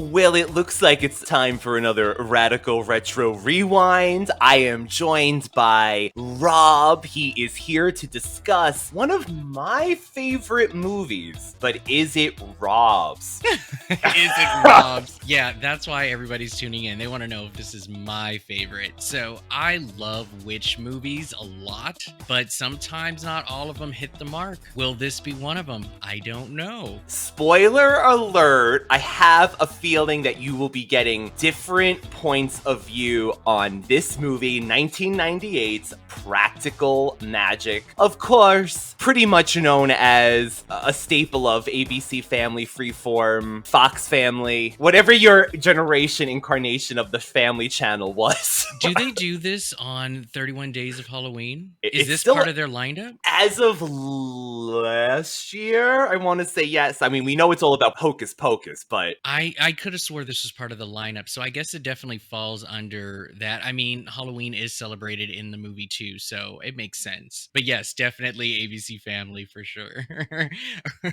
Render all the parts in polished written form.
Well, it looks like it's time for another Radical Retro Rewind. I am joined by Rob. He is here to discuss one of my favorite movies. But is it Rob's? Is it Rob's? Yeah, that's why everybody's tuning in. They want to know if this is my favorite. So I love witch movies a lot, but sometimes not all of them hit the mark. Will this be one of them? I don't know. Spoiler alert, I have a feeling that you will be getting different points of view on this movie, 1998's Practical Magic. Of course, pretty much known as a staple of ABC Family, Freeform, Fox Family, whatever your generation incarnation of the Family Channel was. Do they do this on 31 Days of Halloween? Is It's this still- part of their lineup? As of last year, I want to say yes. I mean, we know it's all about Hocus Pocus, but I could have swore this was part of the lineup, so I guess it definitely falls under that. I mean, Halloween is celebrated in the movie too, so it makes sense. But yes, definitely ABC Family for sure.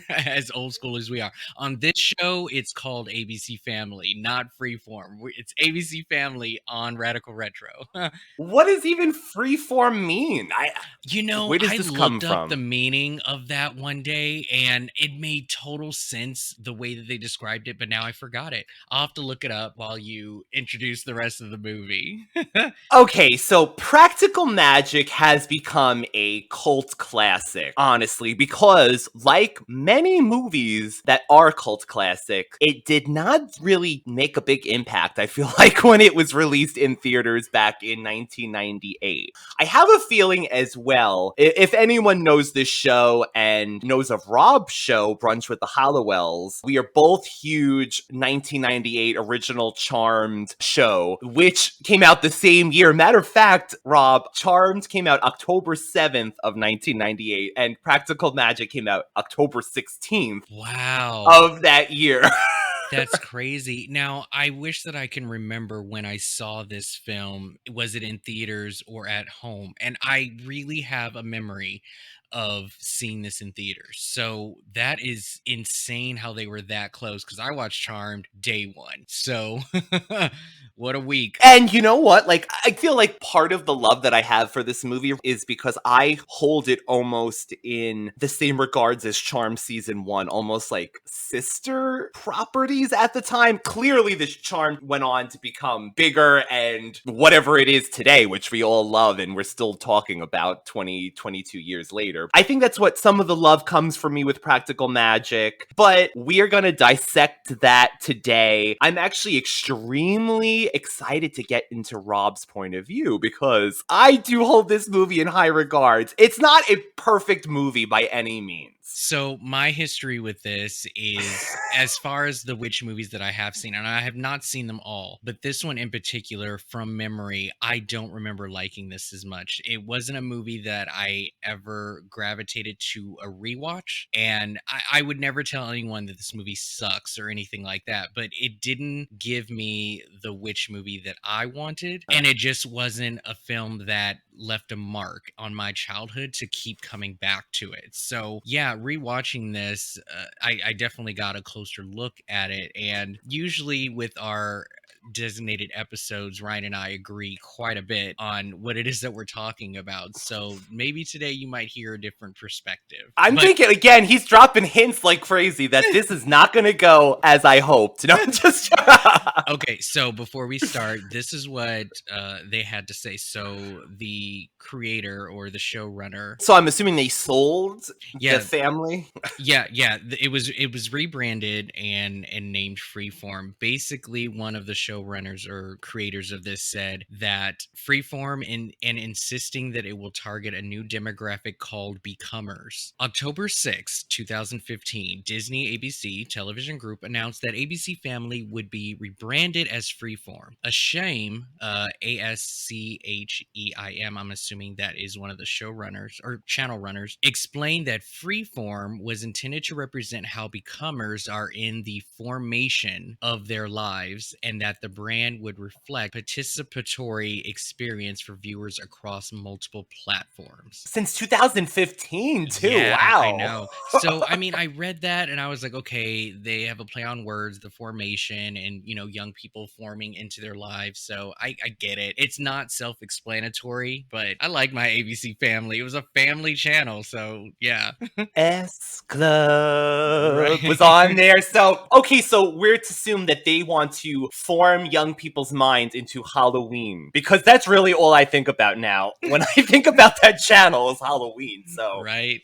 As old school as we are. On this show, it's called ABC Family, not Freeform. It's ABC Family on Radical Retro. what does even freeform mean? Where does I this come looked up from? the meaning of that one day, and it made total sense the way that they described it, but now I forgot it. I'll have to look it up while you introduce the rest of the movie. Okay, so Practical Magic has become a cult classic, honestly, because like many movies that are cult classic, it did not really make a big impact, I feel like, when it was released in theaters back in 1998. I have a feeling as well, if anyone knows this show and knows of Rob's show, Brunch with the Hallowells, we are both huge 1998 original Charmed show, which came out the same year. Matter of fact, Rob, Charmed came out October 7th of 1998, and Practical Magic came out October 16th Wow. of that year. That's crazy. Now, I wish that I can remember when I saw this film. Was it in theaters or at home? And I really have a memory of seeing this in theaters. So that is insane how they were that close because I watched Charmed day one. So what a week. And you know what? Like, I feel like part of the love that I have for this movie is because I hold it almost in the same regards as Charm Season 1, almost like sister properties at the time. Clearly, this Charm went on to become bigger and whatever it is today, which we all love and we're still talking about 22 years later. I think that's what some of the love comes from me with Practical Magic, but we are going to dissect that today. I'm actually extremely excited to get into Rob's point of view because I do hold this movie in high regards. It's not a perfect movie by any means. So my history with this is as far as the witch movies that I have seen, and I have not seen them all, but this one in particular, from memory, I don't remember liking this as much. It wasn't a movie that I ever gravitated to a rewatch, and I would never tell anyone that this movie sucks or anything like that, but it didn't give me the witch movie that I wanted, and it just wasn't a film that left a mark on my childhood to keep coming back to it. So yeah, rewatching this, I definitely got a closer look at it. And usually with our designated episodes, Ryan and I agree quite a bit on what it is that we're talking about. So maybe today you might hear a different perspective. I'm thinking, again, he's dropping hints like crazy that this is not going to go as I hoped. No, just... Okay, so before we start, this is what they had to say. So the creator or the showrunner. So I'm assuming they sold Yeah. the family? Yeah. It was rebranded and named Freeform. Basically, one of the showrunners or creators of this said that Freeform and insisting that it will target a new demographic called Becomers. October 6, 2015, Disney ABC Television Group announced that ABC Family would be rebranded as Freeform. A shame, ASCHEIM, I'm assuming that is one of the showrunners or channel runners, explained that Freeform was intended to represent how becomers are in the formation of their lives and that the brand would reflect participatory experience for viewers across multiple platforms. Since 2015 too. Yeah, I Wow. know. So, I mean, I read that and I was like, okay, they have a play on words, the formation, and, young people forming into their lives. So I get it. It's not self explanatory, but I like my ABC family. It was a family channel. So, yeah. S Club was Right. on there. So, okay, so we're to assume that they want to form young people's minds into Halloween because that's really all I think about now. When I think about that channel is Halloween. So, Right.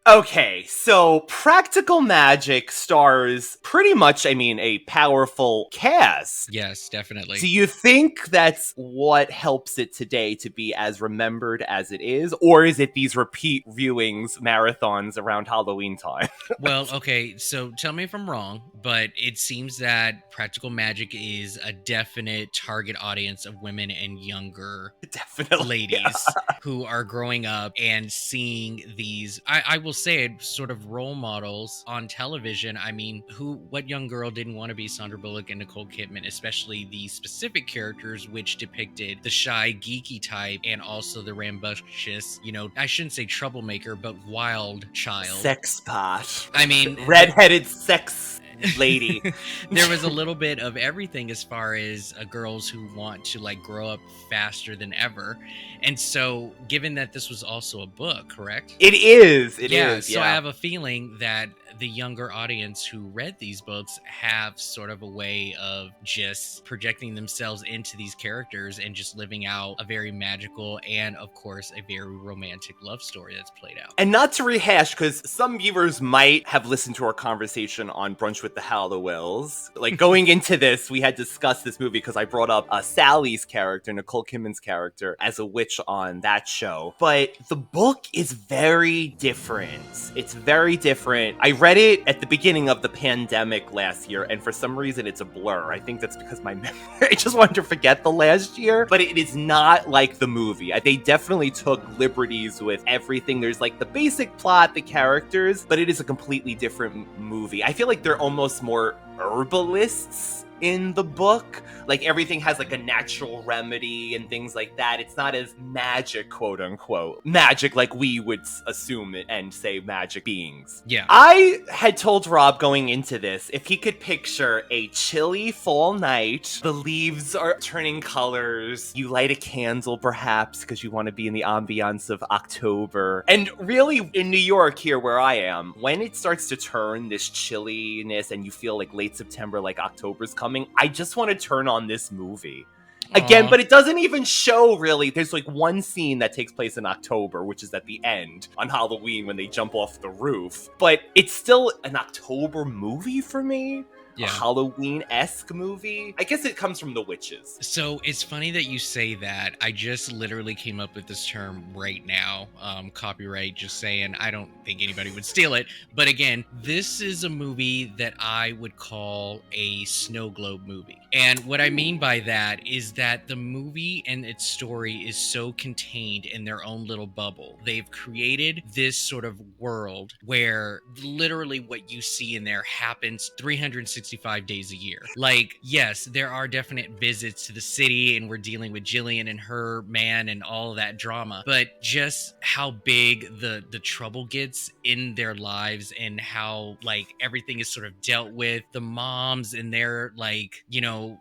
okay, so Practical Magic stars pretty much, a powerful cast. Yes, definitely. Do you think that's what helps it today to be as remembered as it is? Or is it these repeat viewings, marathons around Halloween time? Well, okay, so tell me if I'm wrong, but it seems that Practical Magic is a definite target audience of women and younger Definitely. ladies who are growing up and seeing these, I will say it, sort of role models on television. I mean, what young girl didn't want to be Sandra Bullock and Nicole Kidman, especially the specific characters which depicted the shy, geeky type and also the rambunctious, I shouldn't say troublemaker, but wild child. Sex pot. I mean, Redheaded sex lady. there was a little bit of everything as far as girls who want to like grow up faster than ever. And so, given that this was also a book, correct? It is. It is. So I have a feeling that the younger audience who read these books have sort of a way of just projecting themselves into these characters and just living out a very magical and, of course, a very romantic love story that's played out. And not to rehash, because some viewers might have listened to our conversation on Brunch with the Hallowills. Like, going into this, we had discussed this movie because I brought up Sally's character, Nicole Kidman's character, as a witch on that show. But the book is very different. It's very different. I read it at the beginning of the pandemic last year, and for some reason it's a blur. I think that's because my memory, I just wanted to forget the last year. But it is not like the movie. They definitely took liberties with everything. There's like the basic plot, the characters, but it is a completely different movie. I feel like they're almost more herbalists in the book. Like, everything has like a natural remedy and things like that. It's not as magic, quote unquote. Magic like we would assume it and say magic beings. Yeah. I had told Rob going into this, if he could picture a chilly fall night, the leaves are turning colors, you light a candle perhaps because you want to be in the ambiance of October. And really, in New York here where I am, when it starts to turn this chilliness and you feel like late September, like October's coming, I just want to turn on this movie. Again, but it doesn't even show really. There's like one scene that takes place in October, which is at the end on Halloween when they jump off the roof. But it's still an October movie for me. Yeah. A Halloween-esque movie. I guess it comes from the witches. So it's funny that you say that. I just literally came up with this term right now. Copyright, just saying. I don't think anybody would steal it. But again, this is a movie that I would call a snow globe movie. And what I mean by that is that the movie and its story is so contained in their own little bubble. They've created this sort of world where literally what you see in there happens 365 days a year. Like, yes, there are definite visits to the city and we're dealing with Jillian and her man and all of that drama, but just how big the trouble gets in their lives and how like everything is sort of dealt with, the moms and their like,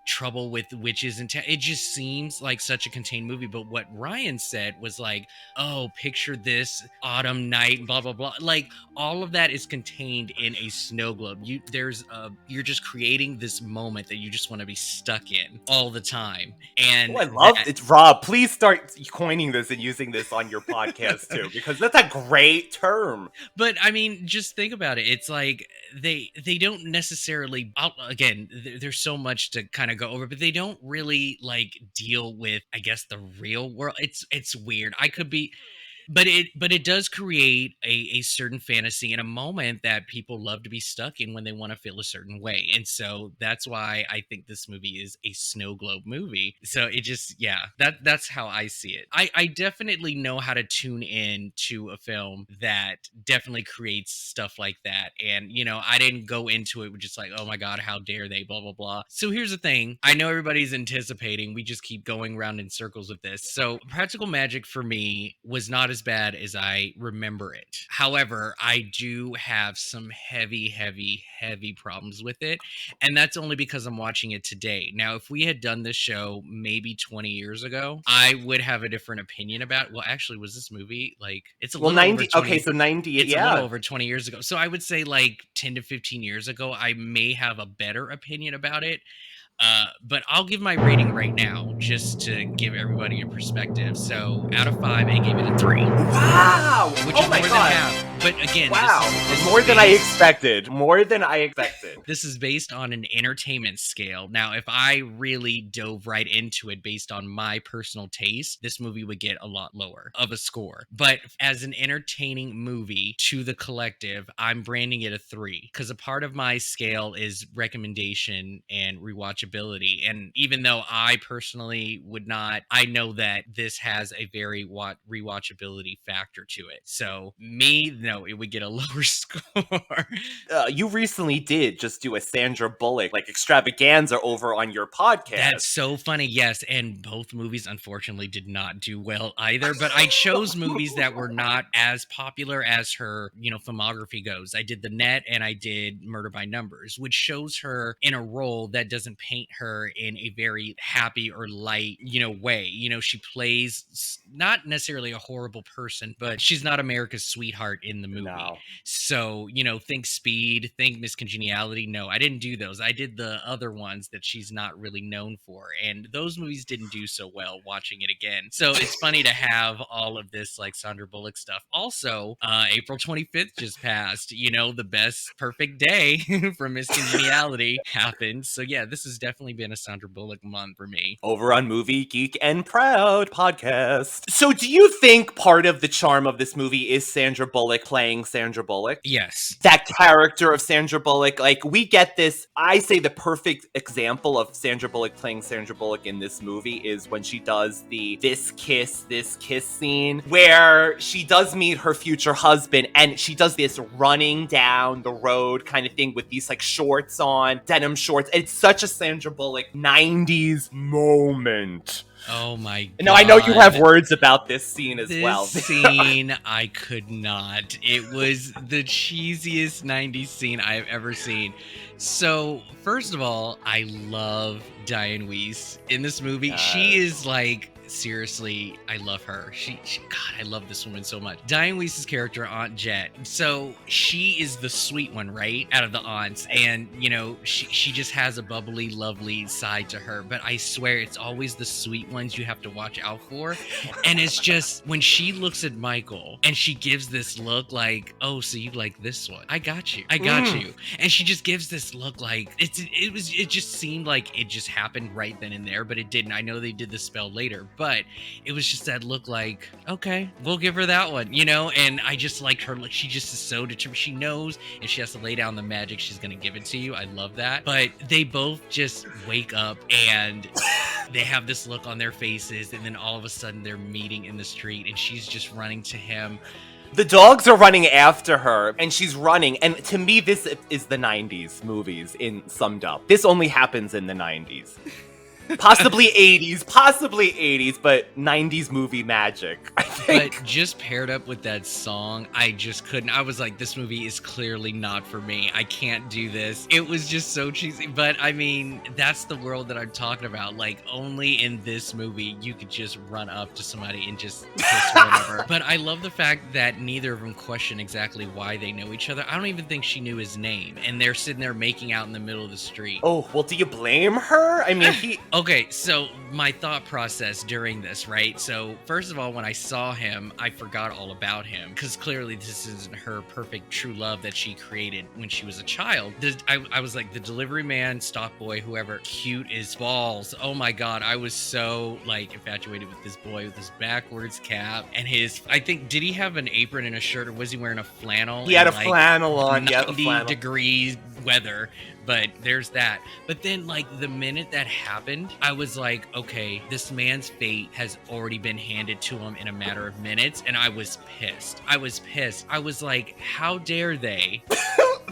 trouble with witches and it just seems like such a contained movie. But what Ryan said was like, oh, picture this autumn night, blah blah blah. Like, all of that is contained in a snow globe. You're just creating this moment that you just want to be stuck in all the time. And I love it. Rob, please start coining this and using this on your podcast too, because that's a great term. But I mean, just think about it. It's like they don't necessarily, again, there's so much to kind of go over, but they don't really like deal with, I guess, the real world. It's weird. But it does create a certain fantasy and a moment that people love to be stuck in when they want to feel a certain way. And so that's why I think this movie is a snow globe movie. So it just, yeah, that's how I see it. I definitely know how to tune in to a film that definitely creates stuff like that. And I didn't go into it with just like, oh my god, how dare they, blah blah blah. So here's the thing, I know everybody's anticipating, we just keep going around in circles with this. So practical magic for me was not as bad as I remember it. However, I do have some heavy problems with it, and that's only because I'm watching it today. Now, if we had done this show maybe 20 years ago, I would have a different opinion about, well, actually, was this movie like, it's a Well, little over 90. 20, Okay, so 90. it's a little Yeah. over 20 years ago. So I would say like 10 to 15 years ago, I may have a better opinion about it. But I'll give my rating right now just to give everybody a perspective. So out of 5, I gave it a 3, Wow. which Oh is my more god. than half. But again, Wow. this is More than I based, expected. More than I expected. this is based on an entertainment scale. Now, if I really dove right into it based on my personal taste, this movie would get a lot lower of a score. But as an entertaining movie to the collective, I'm branding it a 3 because a part of my scale is recommendation and rewatchability. And even though I personally would not, I know that this has a very rewatchability factor to it. So me, no, it would get a lower score. You recently did just do a Sandra Bullock like extravaganza over on your podcast. That's so funny. Yes, and both movies unfortunately did not do well either, but I chose movies that were not as popular as her, filmography goes. I did The Net and I did Murder by Numbers, which shows her in a role that doesn't paint her in a very happy or light, way. She plays not necessarily a horrible person, but she's not America's sweetheart in the movie. No. So, think Speed, think Miss Congeniality. No, I didn't do those. I did the other ones that she's not really known for. And those movies didn't do so well watching it again. So it's funny to have all of this like Sandra Bullock stuff. Also, April 25th just passed. The best perfect day from Miss Congeniality happened. So yeah, this has definitely been a Sandra Bullock month for me. Over on Movie Geek and Proud podcast. So do you think part of the charm of this movie is Sandra Bullock playing Sandra Bullock? Yes. That character of Sandra Bullock, like we get this, I say the perfect example of Sandra Bullock playing Sandra Bullock in this movie is when she does the this kiss scene where she does meet her future husband and she does this running down the road kind of thing with these like shorts on, denim shorts. It's such a Sandra Bullock 90s moment. Oh my god. Now I know you have words about this scene as well. This scene, I could not. It was the cheesiest 90s scene I've ever seen. So, first of all, I love Diane Weiss in this movie. She is like, seriously, I love her. She God, I love this woman so much. Diane Weiss's character, Aunt Jet. So she is the sweet one, right? Out of the aunts. And, she just has a bubbly, lovely side to her. But I swear, it's always the sweet ones you have to watch out for. And it's just, when she looks at Michael and she gives this look like, oh, so you like this one. I got you. And she just gives this look like, it just seemed like it just happened right then and there, but it didn't. I know they did the spell later, but it was just that look like, okay, we'll give her that one, and I just liked her. Like, she just is so determined. She knows if she has to lay down the magic, she's going to give it to you. I love that. But they both just wake up and they have this look on their faces, and then all of a sudden they're meeting in the street and she's just running to him. The dogs are running after her, and she's running. And to me, this is the 90s movies in summed up. This only happens in the 90s. Possibly 80s, but 90s movie magic, I think. But just paired up with that song, I just couldn't. I was like, this movie is clearly not for me. I can't do this. It was just so cheesy. But I mean, that's the world that I'm talking about. Like, only in this movie, you could just run up to somebody and just kiss or whatever. But I love the fact that neither of them question exactly why they know each other. I don't even think she knew his name. And they're sitting there making out in the middle of the street. Oh, well, do you blame her? I mean, Okay, so my thought process during this, right? So first of all, when I saw him, I forgot all about him, because clearly this isn't her perfect true love that she created when she was a child. I was like, the delivery man, stock boy, whoever, cute as balls. Oh my god, I was so like infatuated with this boy with his backwards cap and his, I think, did he have an apron and a shirt, or was he wearing a flannel? He had a like flannel on, 90 degrees weather. But there's that. But then, like, the minute that happened, I was like, okay, this man's fate has already been handed to him in a matter of minutes. And I was pissed. I was like, how dare they?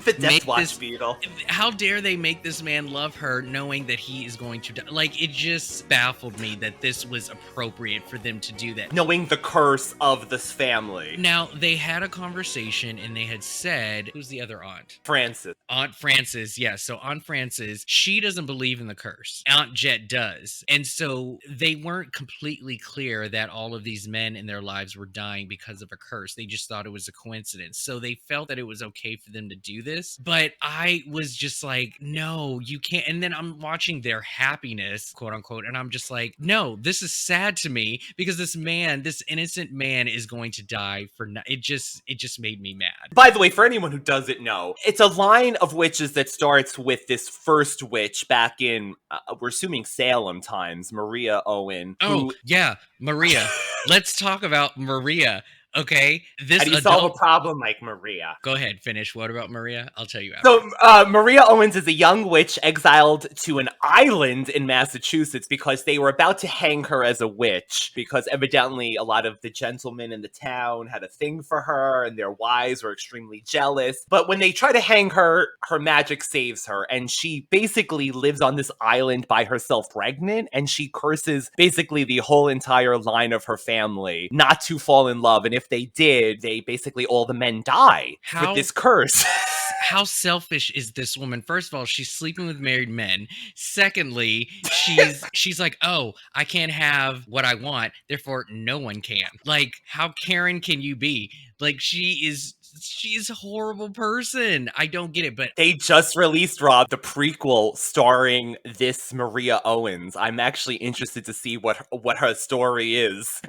The Death Watch Beetle. How dare they make this man love her knowing that he is going to die? Like, it just baffled me that this was appropriate for them to do that. Knowing the curse of this family. Now, they had a conversation and they had said, who's the other aunt? Frances. Aunt Frances, yes. So Aunt Frances, she doesn't believe in the curse. Aunt Jet does. And so they weren't completely clear that all of these men in their lives were dying because of a curse. They just thought it was a coincidence. So they felt that it was okay for them to do this. But I was just like, no, you can't. And then I'm watching their happiness, quote unquote, and I'm just like, no, this is sad to me because this man, this innocent man is going to die for it just made me mad. By the way, for anyone who doesn't know, it's a line of witches that starts with this first witch back in, we're assuming Salem times, Maria Owen. Yeah, Maria. Let's talk about Maria. Okay, how do you solve a problem like Maria? Go ahead, finish. What about Maria? I'll tell you after. So, Maria Owens is a young witch exiled to an island in Massachusetts because they were about to hang her as a witch, because evidently a lot of the gentlemen in the town had a thing for her and their wives were extremely jealous. But when they try to hang her, her magic saves her, and she basically lives on this island by herself pregnant, and she curses basically the whole entire line of her family not to fall in love. And if they did, they basically, all the men die with this curse. How selfish is this woman? First of all, she's sleeping with married men. Secondly, she's like, oh, I can't have what I want, therefore no one can. Like, how Karen can you be? Like, she's a horrible person. I don't get it, but they just released, Rob, the prequel starring this Maria Owens. I'm actually interested to see what her story is.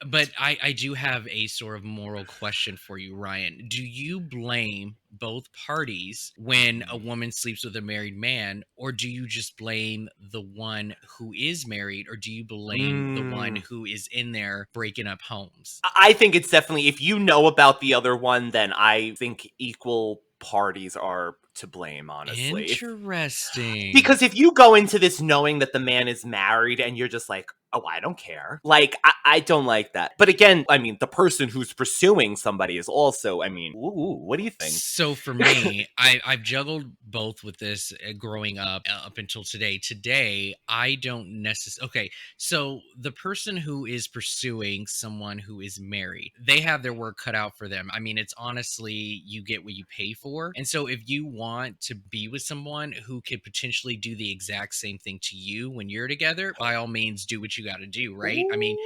But I do have a sort of moral question for you, Ryan. Do you blame both parties when a woman sleeps with a married man, or do you just blame the one who is married, or do you blame the one who is in there breaking up homes? I think it's definitely, if you know about the other one, then I think equal parties are to blame, honestly. Interesting. Because if you go into this knowing that the man is married and you're just like, oh, I don't care. Like, I don't like that. But again, I mean, the person who's pursuing somebody is also, I mean, what do you think? So for me, I've juggled both with this growing up until today. Today, I don't necessarily... Okay, so the person who is pursuing someone who is married, they have their work cut out for them. I mean, it's honestly, you get what you pay for. And so if you want to be with someone who could potentially do the exact same thing to you when you're together, by all means, do what you got to do, right? I mean,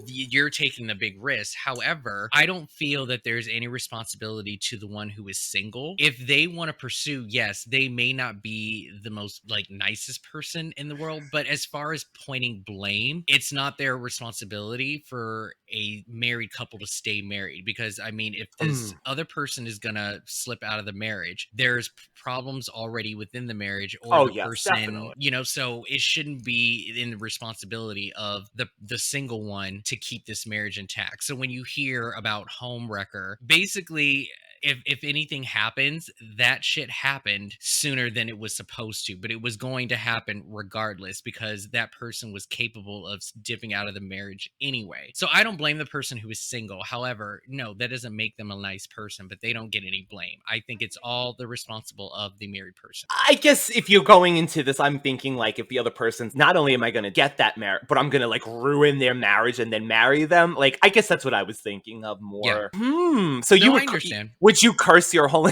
you're taking the big risk. However, I don't feel that there's any responsibility to the one who is single. If they want to pursue, yes, they may not be the most like nicest person in the world, but as far as pointing blame, it's not their responsibility for a married couple to stay married. Because I mean, if this other person is gonna slip out of the marriage, there's problems already within the marriage, or the person, definitely. You know, so it shouldn't be in the responsibility of the single one to keep this marriage intact. So when you hear about homewrecker, basically, if anything happens, that shit happened sooner than it was supposed to, but it was going to happen regardless because that person was capable of dipping out of the marriage anyway. So I don't blame the person who is single. However, no, that doesn't make them a nice person, but they don't get any blame. I think it's all the responsible of the married person. I guess if you're going into this, I'm thinking like, if the other person's, not only am I going to get that marriage, but I'm going to like ruin their marriage and then marry them. Like, I guess that's what I was thinking of more. Yeah. So no, you would I understand. Would you curse your whole...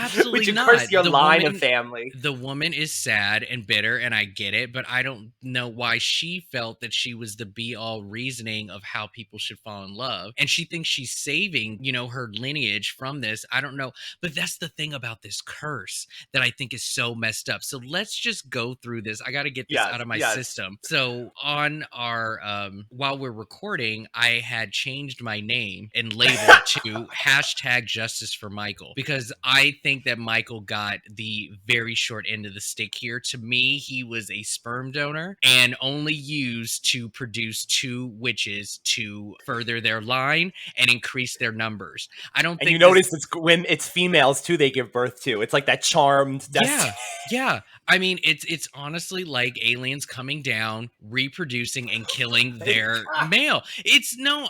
Absolutely Would you not. curse your line of family? The woman is sad and bitter, and I get it, but I don't know why she felt that she was the be all reasoning of how people should fall in love. And she thinks she's saving, her lineage from this. I don't know. But that's the thing about this curse that I think is so messed up. So let's just go through this. I got to get this Yes, out of my yes. system. So on our, while we're recording, I had changed my name and labeled to hashtag justice for Michael, because I think that Michael got the very short end of the stick here. To me, he was a sperm donor and only used to produce 2 witches to further their line and increase their numbers. I don't And you think this. notice it's when it's females too they give birth to. It's like that charmed destiny. Yeah. I mean, it's honestly like aliens coming down, reproducing, and killing their male.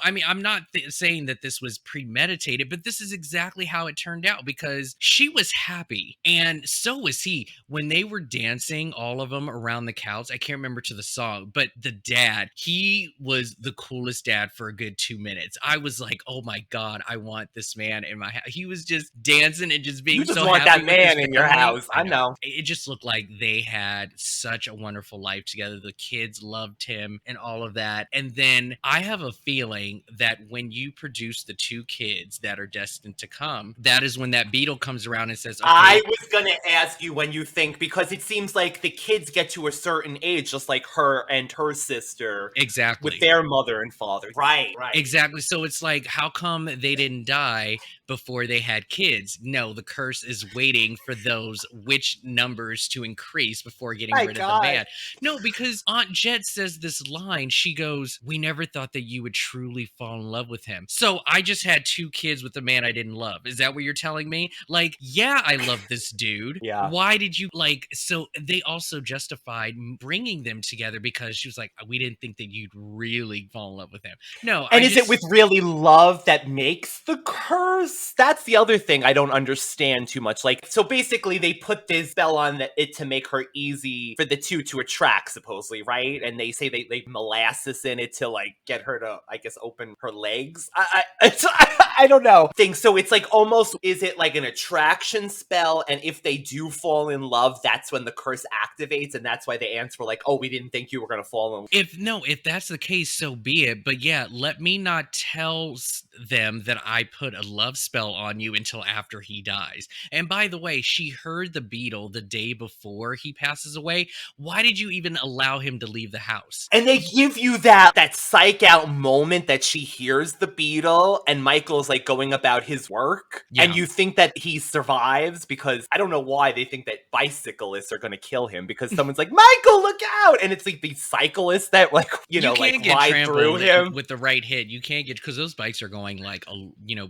I mean, I'm not saying that this was premeditated, but this is exactly how it turned out, because she was happy, and so was he. When they were dancing, all of them around the couch, I can't remember to the song, but the dad, he was the coolest dad for a good 2 minutes. I was like, oh my God, I want this man in my house. He was just dancing and just being You just so want happy that with his man in your family. house. I know. It just looked like they had such a wonderful life together. The kids loved him and all of that. And then I have a feeling that when you produce the 2 kids that are destined to come, that is when that beetle comes around and says, okay. I was gonna ask you when you think, because it seems like the kids get to a certain age, just like her and her sister. Exactly. With their mother and father. Right. Exactly. So it's like, how come they didn't die before they had kids? No, the curse is waiting for those witch numbers to increase before getting rid of the man. No, because Aunt Jet says this line. She goes, we never thought that you would truly fall in love with him. So I just had 2 kids with a man I didn't love. Is that what you're telling me? Like, yeah, I love this dude. Yeah. Why did you so they also justified bringing them together, because she was like, we didn't think that you'd really fall in love with him. No. And is it with really love that makes the curse? That's the other thing I don't understand too much. Like, so basically they put this spell on it to make her easy for the 2 to attract, supposedly, right? And they say they molasses in it to like get her to, I guess, open her legs. I don't know. So it's like almost, is it like an attraction spell? And if they do fall in love, that's when the curse activates, and that's why the ants were like, oh, we didn't think you were going to fall in love. If that's the case, so be it. But yeah, let me not tell them that I put a love spell on you until after he dies. And by the way, she heard the beetle the day before he passes away. Why did you even allow him to leave the house? And they give you that psych out moment that she hears the beetle and Michael's like going about his work. Yeah. And you think that he survives, because I don't know why they think that bicyclists are going to kill him, because someone's like, Michael, look out. And it's like these cyclists that like, you know, like ride through him with the right hit. You can't get, because those bikes are going like,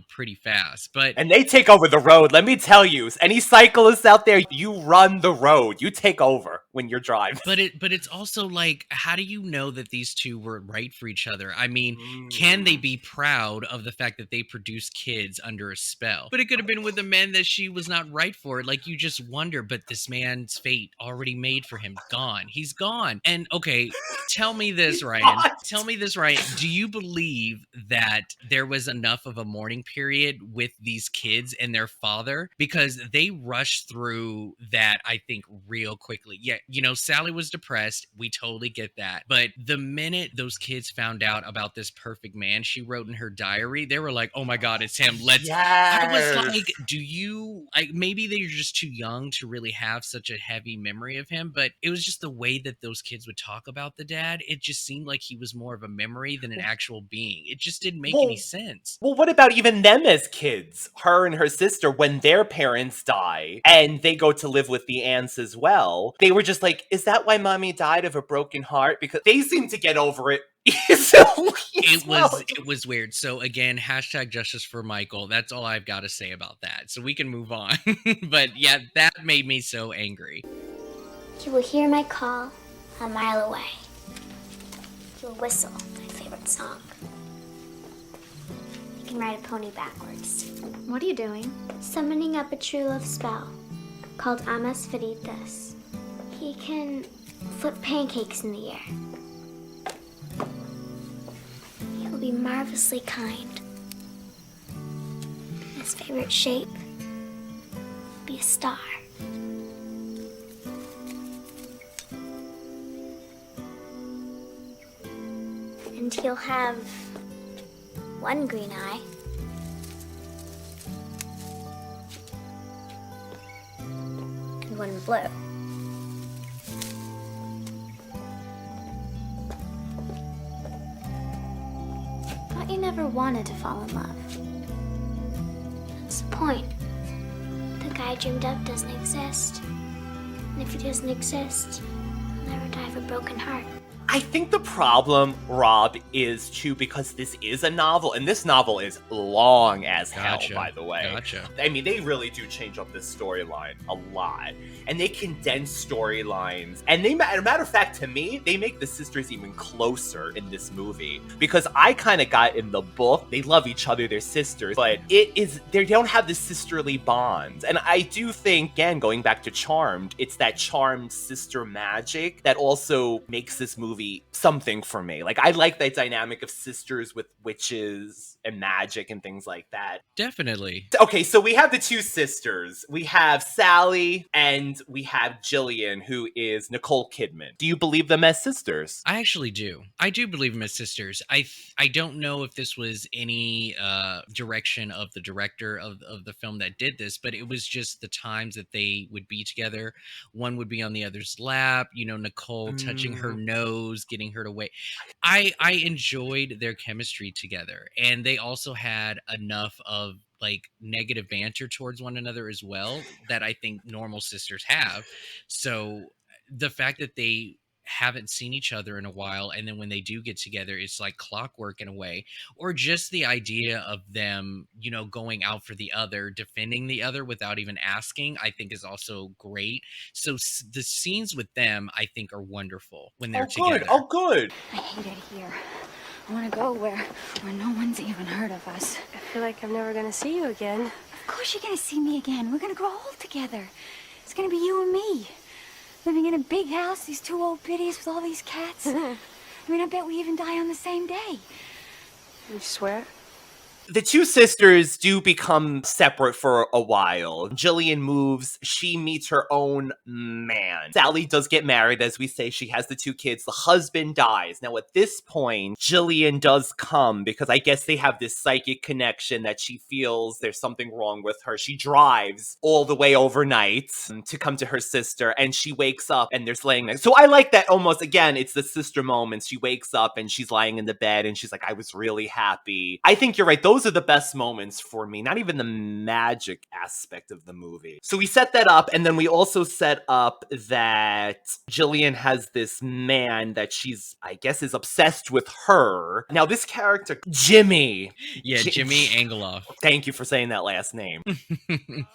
pretty fast, and they take over the road. Let me tell you, any cyclists out there, you run the road. You take over when you're driving. But it's also like, how do you know that these 2 were right for each other? I mean, can they be proud of the fact that they produced kids under a spell? But it could have been with a man that she was not right for. Like, you just wonder, but this man's fate already made for him. Gone. He's gone. And okay, tell me this, Ryan. Tell me this, Ryan. Do you believe that there was enough of a mourning period with these kids and their father? Because they rushed through that, I think, real quickly. Yeah, Sally was depressed. We totally get that. But the minute those kids found out about this perfect man she wrote in her diary, they were like, oh my God, it's him. Let's. Yes. I was like, maybe they're just too young to really have such a heavy memory of him, but it was just the way that those kids would talk about the dad. It just seemed like he was more of a memory than an actual being. It just didn't make any sense. Well, what about even them as kids? Her and her sister, when their parents die and they go to live with the aunts as well, they were just like, is that why mommy died of a broken heart? Because they seem to get over it easily. It was weird. So again, hashtag justice for Michael. That's all I've got to say about that. So we can move on. But yeah, that made me so angry. You will hear my call a mile away. You will whistle, my favorite song. You can ride a pony backwards. What are you doing? Summoning up a true love spell called Amas Veritas. He can flip pancakes in the air. He will be marvelously kind. His favorite shape, be a star. And he'll have one green eye. And one blue. Thought you never wanted to fall in love. That's the point. The guy I dreamed up doesn't exist. And if he doesn't exist, he'll never die of a broken heart. I think the problem, Rob, is too because this is a novel, and this novel is long as hell, by the way. Gotcha. I mean, they really do change up this storyline a lot, and they condense storylines. And they, as a matter of fact, to me, they make the sisters even closer in this movie because I kind of got in the book. They love each other, they're sisters, but they don't have the sisterly bonds. And I do think, again, going back to Charmed, it's that Charmed sister magic that also makes this movie something for me. Like, I like that dynamic of sisters with witches and magic and things like that. Definitely. Okay, so we have the two sisters. We have Sally and we have Jillian, who is Nicole Kidman. Do you believe them as sisters? I actually do. I do believe them as sisters. I don't know if this was any direction of the director of the film that did this, but it was just the times that they would be together. One would be on the other's lap, Nicole touching her nose, getting her to wait. I enjoyed their chemistry together, and they also had enough of like negative banter towards one another as well that I think normal sisters have. So the fact that they haven't seen each other in a while, and then when they do get together, it's like clockwork in a way, or just the idea of them, going out for the other, defending the other without even asking, I think is also great. So the scenes with them, I think, are wonderful when they're together. Oh, good. I hate it here. I want to go where no one's even heard of us. I feel like I'm never gonna see you again. Of course you're gonna see me again. We're gonna grow old together. It's gonna be you and me. Living in a big house, these two old biddies with all these cats. I mean, I bet we even die on the same day. You swear? The two sisters do become separate for a while. Jillian moves. She meets her own man. Sally does get married, as we say. She has the two kids. The husband dies. Now, at this point, Jillian does come because I guess they have this psychic connection that she feels there's something wrong with her. She drives all the way overnight to come to her sister, and she wakes up and there's laying there. So I like that almost, again, it's the sister moments. She wakes up and she's lying in the bed and she's like, I was really happy. I think you're right. Those are the best moments for me, not even the magic aspect of the movie. So we set that up, and then we also set up that Jillian has this man that she's, I guess, is obsessed with her. Now, this character, Jimmy. Yeah, Jimmy Angeloff. Thank you for saying that last name.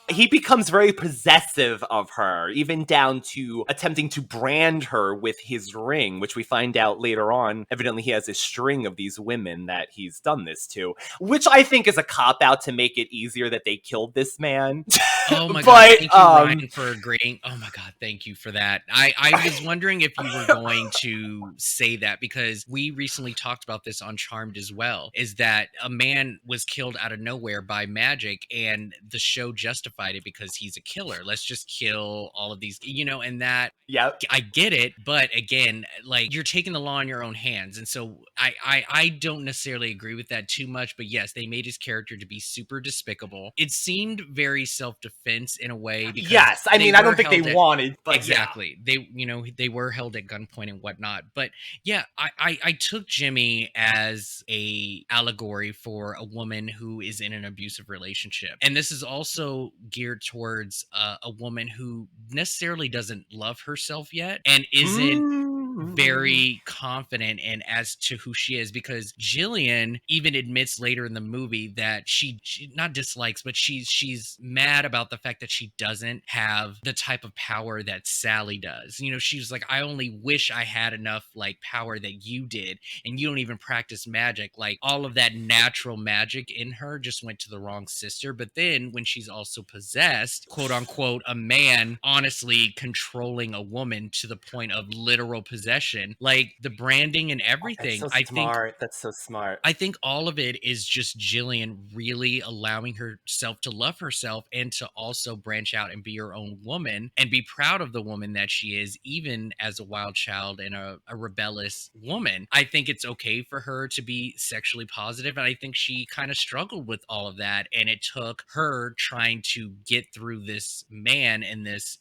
He becomes very possessive of her, even down to attempting to brand her with his ring, which we find out later on. Evidently, he has a string of these women that he's done this to, which I think is a cop-out to make it easier that they killed this man. Oh my God, thank you, Ryan, for agreeing. Oh my God, thank you for that. I was wondering if you were going to say that, because we recently talked about this on Charmed as well, is that a man was killed out of nowhere by magic, and the show justified it because he's a killer. Let's just kill all of these, and that, yeah, I get it. But again, like, you're taking the law in your own hands. And so I don't necessarily agree with that too much, but yes, they made his character to be super despicable. It seemed very self-defense in a way. Yes, I mean, I don't think they wanted, but exactly. Yeah. They were held at gunpoint and whatnot. But yeah, I took Jimmy as a allegory for a woman who is in an abusive relationship. And this is also geared towards a woman who necessarily doesn't love herself yet and isn't very confident in as to who she is, because Jillian even admits later in the movie that she not dislikes, but she's mad about the fact that she doesn't have the type of power that Sally does. She's like, I only wish I had enough like power that you did, and you don't even practice magic. Like, all of that natural magic in her just went to the wrong sister. But then when she's also possessed, quote unquote, a man honestly controlling a woman to the point of literal possession possession. Like the branding and everything. That's so smart. That's so smart. I think all of it is just Jillian really allowing herself to love herself and to also branch out and be her own woman and be proud of the woman that she is, even as a wild child and a rebellious woman. I think it's okay for her to be sexually positive, and I think she kind of struggled with all of that, and it took her trying to get through this man and this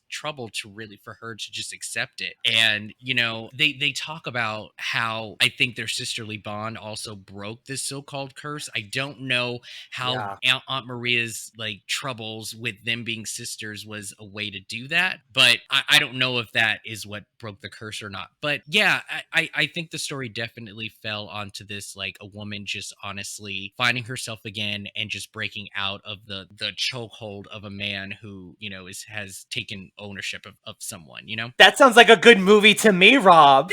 trouble to really for her to just accept it. And you know, they talk about how I think their sisterly bond also broke this so-called curse. I don't know how Aunt Maria's like troubles with them being sisters was a way to do that, but I don't know if that is what broke the curse or not. But yeah, I think the story definitely fell onto this, like a woman just honestly finding herself again and just breaking out of the chokehold of a man who, you know, has taken ownership of someone, you know? That sounds like a good movie to me, Rob.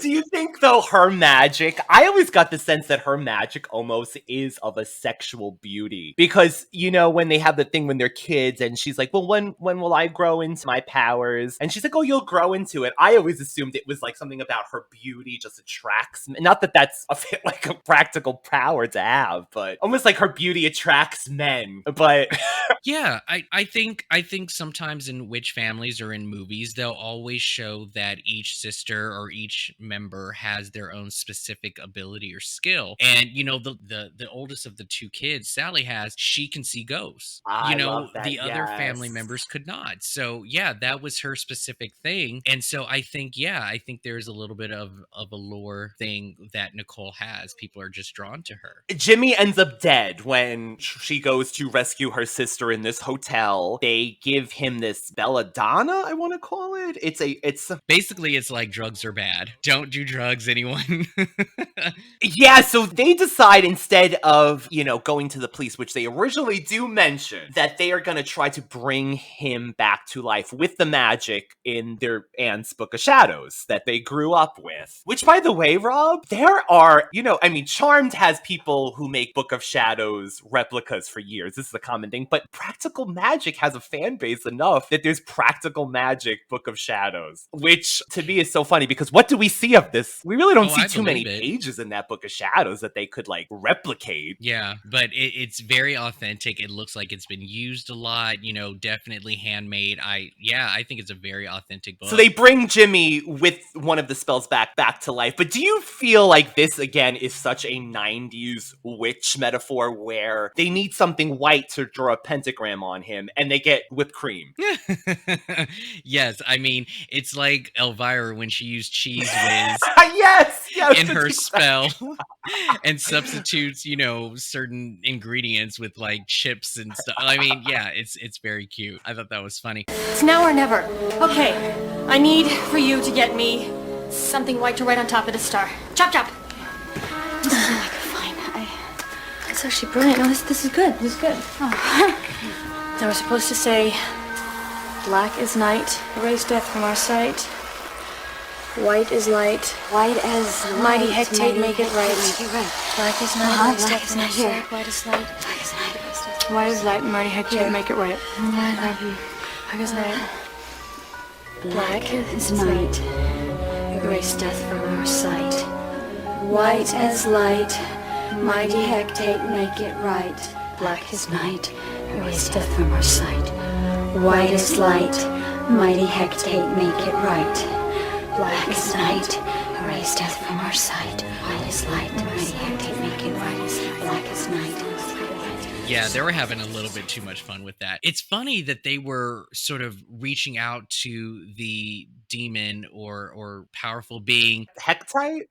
Do you think, though, her magic, I always got the sense that her magic almost is of a sexual beauty. Because, you know, when they have the thing when they're kids and she's like, well, when will I grow into my powers? And she's like, oh, you'll grow into it. I always assumed it was like something about her beauty just attracts men. Not that that's like a practical power to have, but almost like her beauty attracts men. But yeah, I think sometimes in witch families or in movies, they'll always show that each sister or each member has their own specific ability or skill. And you know, the oldest of the two kids, Sally, she can see ghosts. I You know, love that, the other family yes. members could not. So yeah, that was her specific thing. And so I think there's a little bit of a lore thing that Nicole has. People are just drawn to her. Jimmy ends up dead when she goes to rescue her sister in this hotel. They give him this belladonna, I want to call it. It's Basically, it's like drugs are bad. Don't do drugs, anyone. yeah, so they decide instead of, you know, going to the police, which they originally do mention, that they are going to try to bring him back to life with the magic in their aunt's Book of Shadows that they grew up with. Which, by the way, Rob, there are, you know, I mean, Charmed has people who make Book of Shadows replicas for years. This is a common thing, but Practical Magic has a fan base enough that there's Practical Magic Book of Shadows, which to me is so funny because what do we see of this? We really don't see too many pages in that Book of Shadows that they could like replicate. Yeah, but it's very authentic. It looks like it's been used a lot, you know, definitely handmade. I think it's a very authentic book. So they bring Jimmy with one of the spells back to life. But do you feel like this again is such a 90s witch metaphor where they need something white to draw a pentagram on him and they get whipped cream? Yes, I mean, it's like Elvira when she used Cheese Whiz yes, in her spell and substitutes, you know, certain ingredients with like chips and stuff. I mean, yeah, it's very cute. I thought that was funny. It's now or never. Okay, I need for you to get me something white to write on top of the star. Chop, chop. This is like fine. It's actually brilliant. No, this is good. This is good. Oh. They were supposed to say, black is night, erase death from our sight. White is light. White as light. Mighty hectate, make it right. Make it right. Black is night, erase black death is from our night here. sight. White is light. Black is night. White is light, mighty hectate, make it right. I love you. Black is night. Black is night. Erase death from our sight. White as light. Mighty hectate, make it right. Black is night. Erase death from our sight. White is light. Mighty hectate, make it right. Black is night. Erase death from our sight. White is light. Mighty hectate, make it right. Black is night. Yeah, they were having a little bit too much fun with that. It's funny that they were sort of reaching out to the demon or powerful being Hecate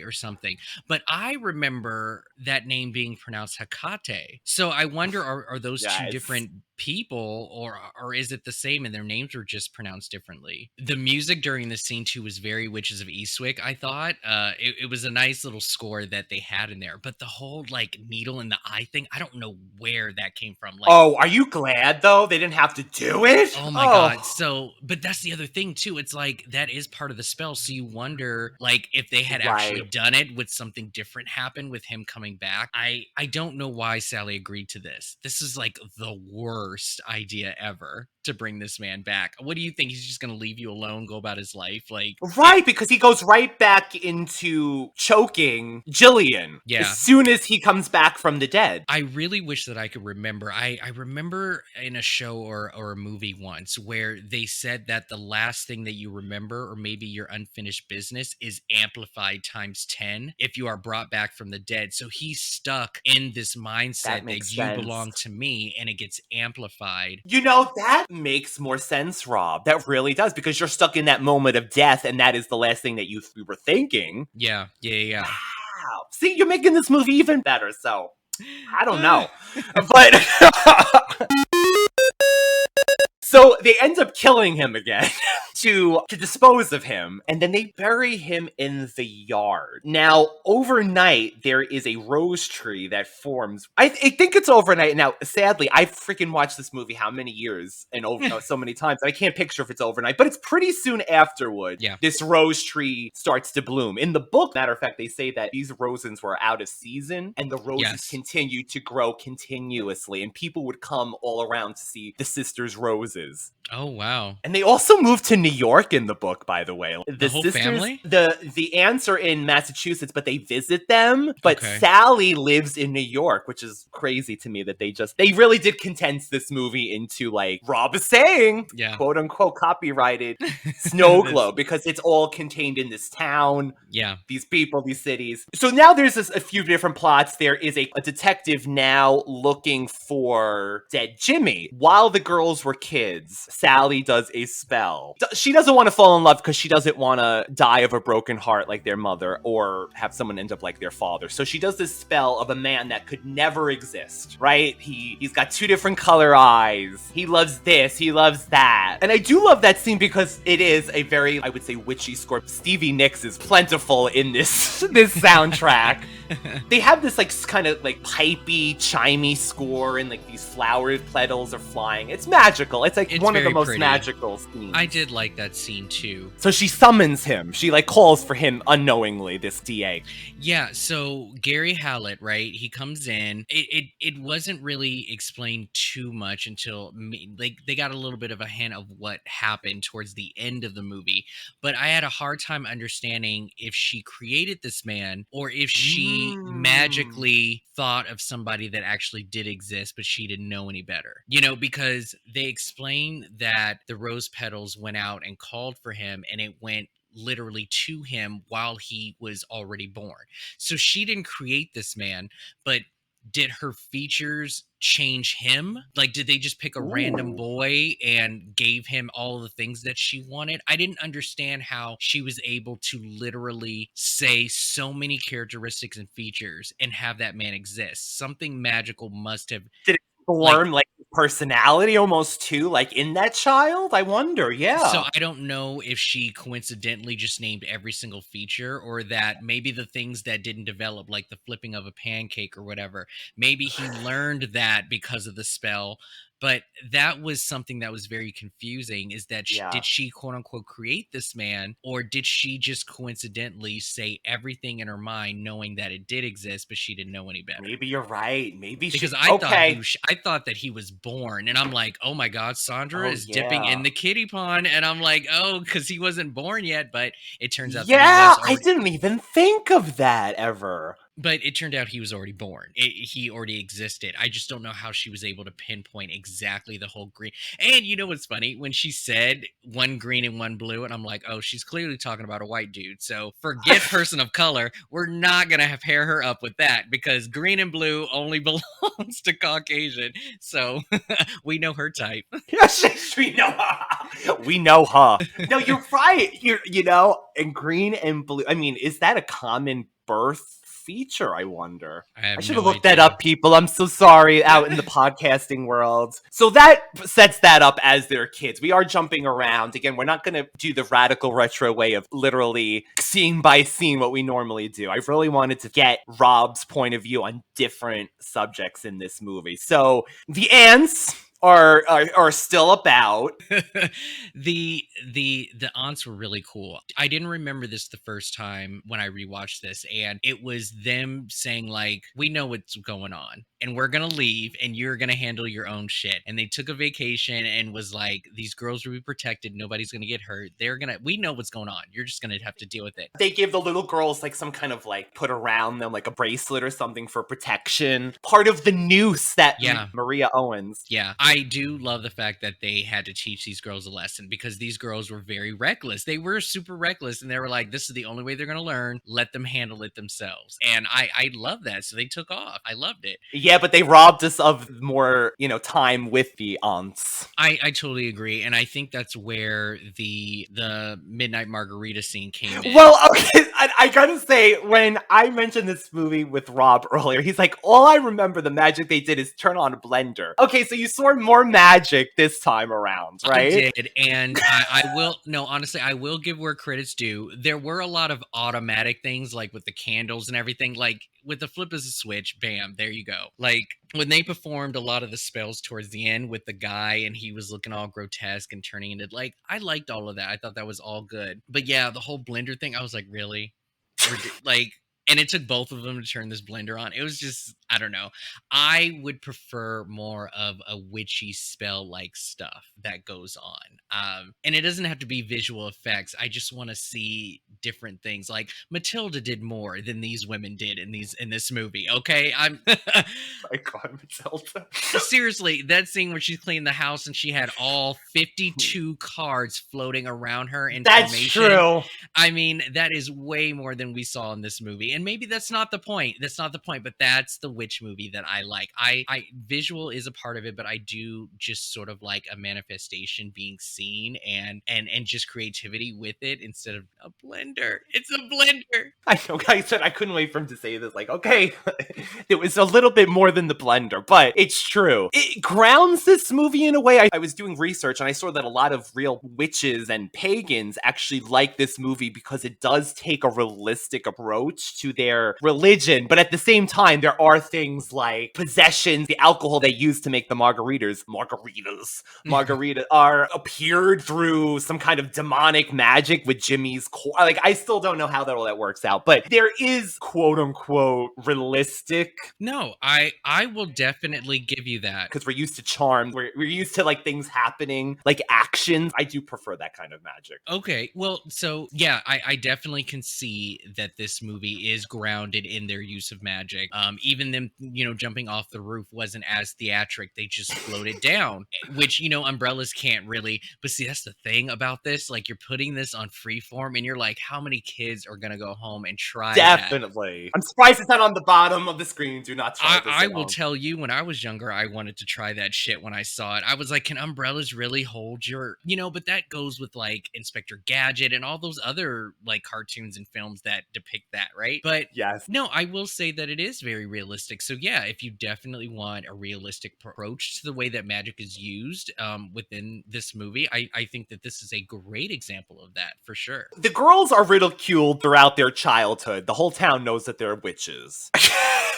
or something. But I remember that name being pronounced Hecate. So I wonder, are those two different people or is it the same and their names were just pronounced differently? The music during the scene too was very Witches of Eastwick. I thought it was a nice little score that they had in there, but the whole like needle in the eye thing, I don't know where that came from. Like, oh, are you glad though they didn't have to do it? Oh my god. So but that's the other thing too, it's like that is part of the spell, so you wonder like if they had actually done it, would something different happen with him coming back? I don't know why Sally agreed to this. This is like the worst idea ever to bring this man back. What do you think? He's just going to leave you alone, go about his life? Like, Right, because he goes right back into choking Jillian Yeah. as soon as he comes back from the dead. I really wish that I could remember. I remember in a show or a movie once where they said that the last thing that you remember, or maybe your unfinished business, is amplified times 10 if you are brought back from the dead. So he's stuck in this mindset that makes you sense. belong to me, and it gets amplified. You know, that makes more sense, Rob. That really does, because you're stuck in that moment of death, and that is the last thing that you were thinking. Yeah. Wow. See, you're making this movie even better, so I don't know. But so they end up killing him again to dispose of him, and then they bury him in the yard. Now, overnight, there is a rose tree that forms. I think it's overnight. Now, sadly, I've freaking watched this movie how many years and so many times, I can't picture if it's overnight, but it's pretty soon afterward. Yeah. This rose tree starts to bloom. In the book, matter of fact, they say that these roses were out of season, and the roses continued to grow continuously, and people would come all around to see the sisters' roses. Oh, wow. And they also moved to New York in the book, by the way. The whole family? The aunts are in Massachusetts, but they visit them. But Okay. Sally lives in New York, which is crazy to me that they really did condense this movie into, like Rob is saying, quote unquote, copyrighted snow globe, because it's all contained in this town. Yeah. These people, these cities. So now there's a few different plots. There is a detective now looking for dead Jimmy. While the girls were kids, Sally does a spell. She doesn't want to fall in love because she doesn't want to die of a broken heart like their mother, or have someone end up like their father. So she does this spell of a man that could never exist, right? He's got two different color eyes. He loves this, he loves that. And I do love that scene because it is a very, I would say, witchy score. Stevie Nicks is plentiful in this soundtrack. They have this like kind of like pipey, chimey score, and like these flower petals are flying. It's magical. It's like one of the most magical scenes. I did like that scene too. So she summons him. She like calls for him unknowingly, this DA. Yeah, so Gary Hallett, right? He comes in. It wasn't really explained too much until they got a little bit of a hint of what happened towards the end of the movie. But I had a hard time understanding if she created this man or if she magically thought of somebody that actually did exist, but she didn't know any better. You know, because they explain that the rose petals went out and called for him, and it went literally to him while he was already born. So she didn't create this man, but did her features change him? Like, did they just pick a random boy and gave him all the things that she wanted? I didn't understand how she was able to literally say so many characteristics and features and have that man exist. Something magical must have... Did it form like personality almost too, like in that child? I wonder. So I don't know if she coincidentally just named every single feature, or that maybe the things that didn't develop, like the flipping of a pancake or whatever, maybe he learned that because of the spell. But that was something that was very confusing, is that did she quote unquote create this man, or did she just coincidentally say everything in her mind knowing that it did exist, but she didn't know any better? Maybe you're right. Maybe because I thought that he was born, and I'm like, oh my God, Sandra is dipping in the kiddie pond, and I'm like, oh, because he wasn't born yet, but it turns out that he was I didn't even think of that ever. But it turned out he was already born. He already existed. I just don't know how she was able to pinpoint exactly the whole green. And you know what's funny? When she said one green and one blue, and I'm like, oh, she's clearly talking about a white dude. So forget person of color. We're not going to pair her up with that, because green and blue only belongs to Caucasian. So we know her type. Yes, we know her. We know her. No, you're right. You know, and green and blue. I mean, is that a common birth feature, I wonder? I should have looked that up, people. I'm so sorry, out in the podcasting world. So that sets that up as their kids. We are jumping around. Again, we're not going to do the radical retro way of literally scene by scene what we normally do. I really wanted to get Rob's point of view on different subjects in this movie. So the ants are still about. The aunts were really cool. I didn't remember this the first time when I rewatched this, and it was them saying like, we know what's going on. and we're gonna leave and you're gonna handle your own shit. And they took a vacation and was like, these girls will be protected, nobody's gonna get hurt. We know what's going on. You're just gonna have to deal with it. They give the little girls like some kind of like put around them like a bracelet or something for protection. Part of the noose that Maria owns. Yeah, I do love the fact that they had to teach these girls a lesson, because these girls were very reckless. They were super reckless, and they were like, this is the only way they're going to learn. Let them handle it themselves. And I love that. So they took off. I loved it. Yeah, but they robbed us of more, time with the aunts. I totally agree. And I think that's where the Midnight Margarita scene came in. Well, okay, I gotta say, when I mentioned this movie with Rob earlier, he's like, all I remember the magic they did is turn on a blender. Okay, so you saw more magic this time around, right? I did, and I will, no, honestly, I will give where credit's due. There were a lot of automatic things, like with the candles and everything, like with the flip as a switch, bam, there you go. Like, when they performed a lot of the spells towards the end with the guy and he was looking all grotesque and turning into, like, I liked all of that. I thought that was all good. But yeah, the whole blender thing, I was like, really? Like, and it took both of them to turn this blender on. It was just, I don't know. I would prefer more of a witchy spell-like stuff that goes on. And it doesn't have to be visual effects. I just want to see different things. Like, Matilda did more than these women did in this movie, okay? My God, Matilda. Seriously, that scene where she's cleaning the house and she had all 52 cards floating around her in formation. That's true. I mean, that is way more than we saw in this movie. And maybe that's not the point. That's not the point, but that's the witch movie that I like. I visual is a part of it, but I do just sort of like a manifestation being seen and just creativity with it instead of a blender. It's a blender. I know, I said I couldn't wait for him to say this. Like, okay, it was a little bit more than the blender, but it's true. It grounds this movie in a way. I was doing research and I saw that a lot of real witches and pagans actually like this movie because it does take a realistic approach to their religion, but at the same time, there are things like possessions, the alcohol they use to make the margarita are appeared through some kind of demonic magic with Jimmy's core. Like, I still don't know how all that works out, but there is quote unquote realistic. No, I will definitely give you that. Because we're used to charm. We're used to like things happening, like actions. I do prefer that kind of magic. Okay, well, so yeah, I definitely can see that this movie is grounded in their use of magic. Even them, jumping off the roof wasn't as theatric. They just floated down, which, umbrellas can't really. But see, that's the thing about this. Like, you're putting this on Freeform and you're like, how many kids are going to go home and try Definitely. that? I'm surprised it's not on the bottom of the screen. Do not try this. I will tell you, when I was younger, I wanted to try that shit when I saw it. I was like, can umbrellas really hold your, but that goes with like Inspector Gadget and all those other like cartoons and films that depict that, right? But yes. No, I will say that it is very realistic. So yeah, if you definitely want a realistic approach to the way that magic is used within this movie, I think that this is a great example of that for sure. The girls are ridiculed throughout their childhood. The whole town knows that they're witches.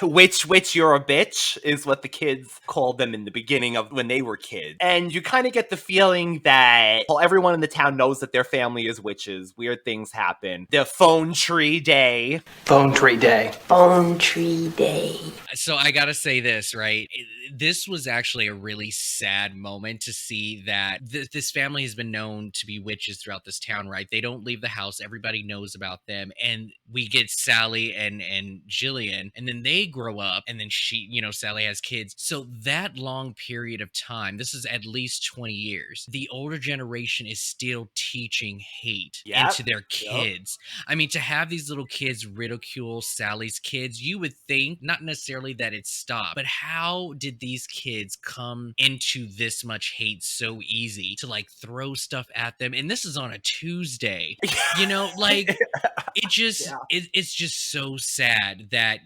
Witch, you're a bitch is what the kids called them in the beginning of when they were kids. And you kind of get the feeling that everyone in the town knows that their family is witches. Weird things happen. The phone tree day. Phone tree day. Phone tree day. So I gotta say this, right? This was actually a really sad moment to see that this family has been known to be witches throughout this town, right? They don't leave the house. Everybody knows about them. And we get Sally and Jillian, and then they grow up, and then she, Sally has kids. So that long period of time, this is at least 20 years, the older generation is still teaching hate into their kids. Yep. I mean, to have these little kids ridicule Sally's kids, you would think, not necessarily that it stopped, but how did these kids come into this much hate so easy to like throw stuff at them? And this is on a Tuesday, like it just, it's just so sad that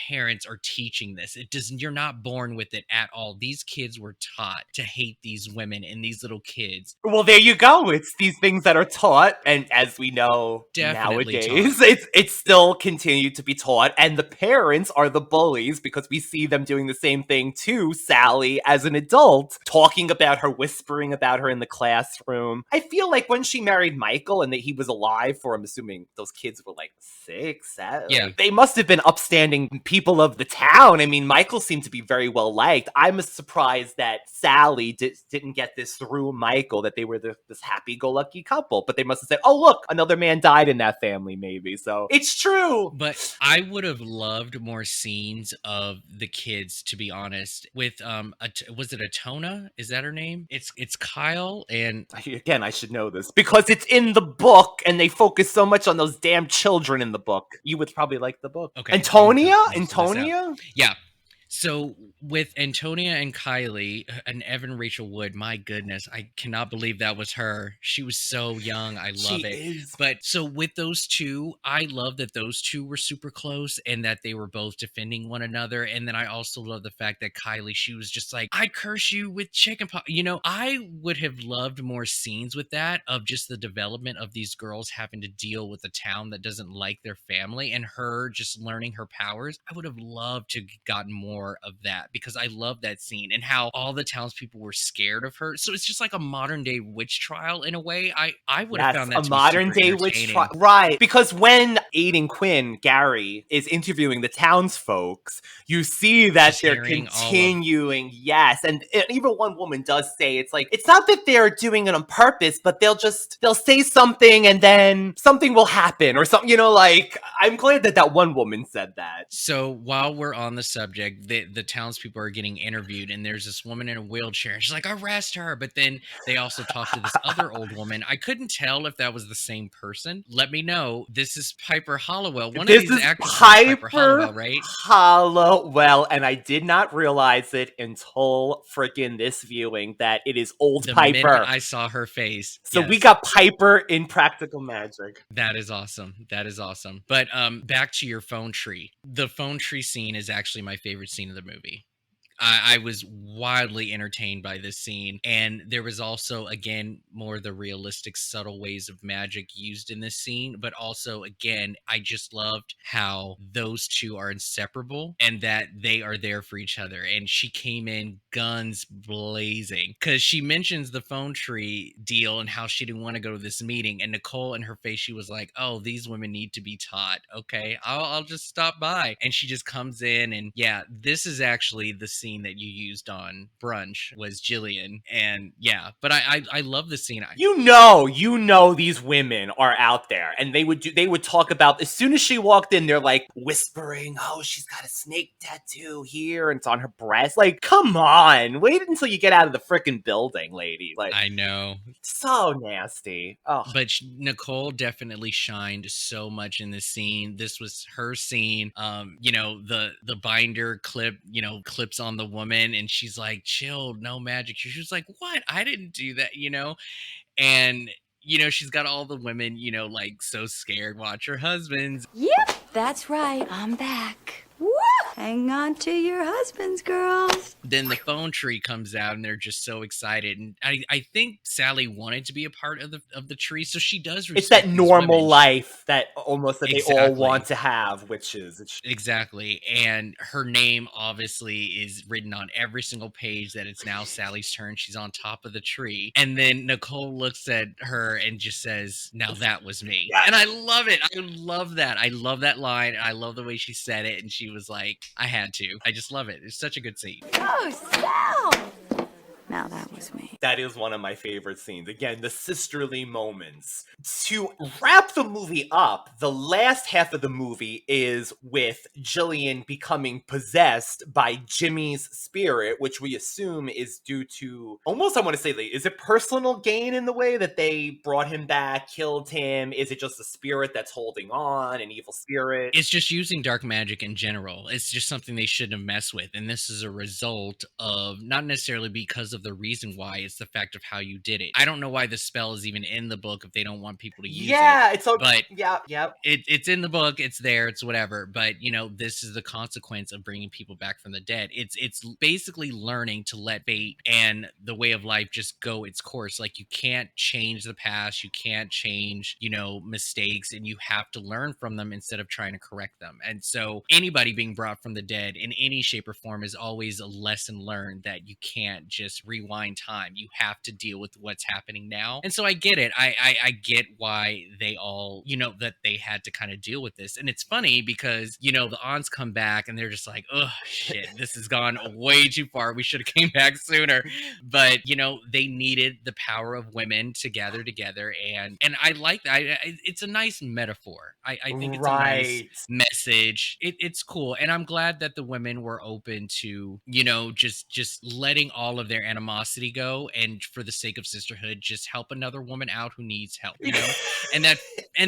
parents are teaching this. You're not born with it at all. These kids were taught to hate these women and these little kids. Well, there you go. It's these things that are taught, and as we know Definitely nowadays, it's still continue to be taught, and the parents are the bullies because we see them doing the same thing to Sally as an adult, talking about her, whispering about her in the classroom. I feel like when she married Michael and that he was alive for, I'm assuming those kids were like 6, 7. Yeah. Like, they must have been upstanding people of the town. I mean, Michael seemed to be very well liked. I'm surprised that Sally didn't get this through Michael, that they were this happy-go-lucky couple. But they must have said, oh, look, another man died in that family, maybe. So it's true. But I would have loved more scenes of the kids, to be honest. With was it Atona? Is that her name? It's Kyle and Again, I should know this because it's in the book and they focus so much on those damn children in the book. You would probably like the book. Okay, Antonia? let me figure this out. Antonia? Yeah. So with Antonia and Kylie and Evan Rachel Wood, my goodness, I cannot believe that was her. She was so young. I love it. Is. But so with those two, I love that those two were super close and that they were both defending one another. And then I also love the fact that Kylie, she was just like, I curse you with chicken pox. You know, I would have loved more scenes with that, of just the development of these girls having to deal with a town that doesn't like their family and her just learning her powers. I would have loved to have gotten more of that because I love that scene and how all the townspeople were scared of her. So it's just like a modern day witch trial in a way. I would have found that a modern day witch trial, right? Because when Aiden Quinn, Gary, is interviewing the townsfolk, you see that Just they're hearing continuing, yes, and even one woman does say it's like it's not that they're doing it on purpose, but they'll say something and then something will happen or something. You know, like I'm glad that one woman said that. So while we're on the subject, the townspeople are getting interviewed, and there's this woman in a wheelchair, and she's like, arrest her. But then they also talk to this other old woman. I couldn't tell if that was the same person. Let me know. This is Piper Hollowell. One of these actors is Piper Hollowell, right? Hollowell, and I did not realize it until freaking this viewing that it is old The Piper. minute I saw her face. So yes. we got Piper in Practical Magic. That is awesome. That is awesome. But back to your phone tree. The phone tree scene is actually my favorite scene of the movie. I was wildly entertained by this scene. And there was also, again, more of the realistic, subtle ways of magic used in this scene. But also, again, I just loved how those two are inseparable and that they are there for each other. And she came in guns blazing because she mentions the phone tree deal and how she didn't want to go to this meeting. And Nicole, in her face, she was like, oh, these women need to be taught. Okay, I'll just stop by. And she just comes in. And yeah, this is actually the scene that you used on Brunch was Jillian. And yeah, but I love the scene. You know these women are out there, and they would talk about, as soon as she walked in, they're like whispering, oh, she's got a snake tattoo here and it's on her breast. Like, come on, wait until you get out of the freaking building, lady. Like, I know, so nasty. Oh, but Nicole definitely shined so much in this scene. This was her scene. You know, the binder clips on the woman, and she's like, chill, no magic. She was like, what? I didn't do that, you know? And you know, she's got all the women, you know, like so scared, watch her husbands. Yep, that's right. I'm back. Woo! Hang on to your husbands, girls. Then the phone tree comes out and they're just so excited. And I think Sally wanted to be a part of the tree, so she does respect it's that these normal women. life that they Exactly. all want to have, which is Exactly. And her name obviously is written on every single page that it's now Sally's turn. She's on top of the tree. And then Nicole looks at her and just says, now that was me. Yes. And I love it. I love that. I love that line. I love the way she said it. And she was like, I had to. I just love it. It's such a good scene. Oh, Sal! Now that was me. That is one of my favorite scenes. Again, the sisterly moments. To wrap the movie up, the last half of the movie is with Jillian becoming possessed by Jimmy's spirit, which we assume is due to, almost I want to say, like, is it personal gain in the way that they brought him back, killed him? Is it just a spirit that's holding on, an evil spirit? It's just using dark magic in general. It's just something they shouldn't have messed with. And this is a result of, not necessarily because of of the reason why. It's the fact of how you did it. I don't know why the spell is even in the book if they don't want people to use it. It's so, but yeah. it's in the book, it's there, it's whatever. But this is the consequence of bringing people back from the dead. It's basically learning to let fate and the way of life just go its course. Like, you can't change the past, you can't change mistakes, and you have to learn from them instead of trying to correct them. And so anybody being brought from the dead in any shape or form is always a lesson learned, that you can't just rewind time. You have to deal with what's happening now. And so I get it. I get why they all that they had to kind of deal with this. And it's funny because the aunts come back and they're just like, oh shit, this has gone way too far, we should have came back sooner. But they needed the power of women to gather together, and I like that. It's a nice metaphor. I think it's a nice message. It's cool, and I'm glad that the women were open to just letting all of their animosity go, and for the sake of sisterhood, just help another woman out who needs help. And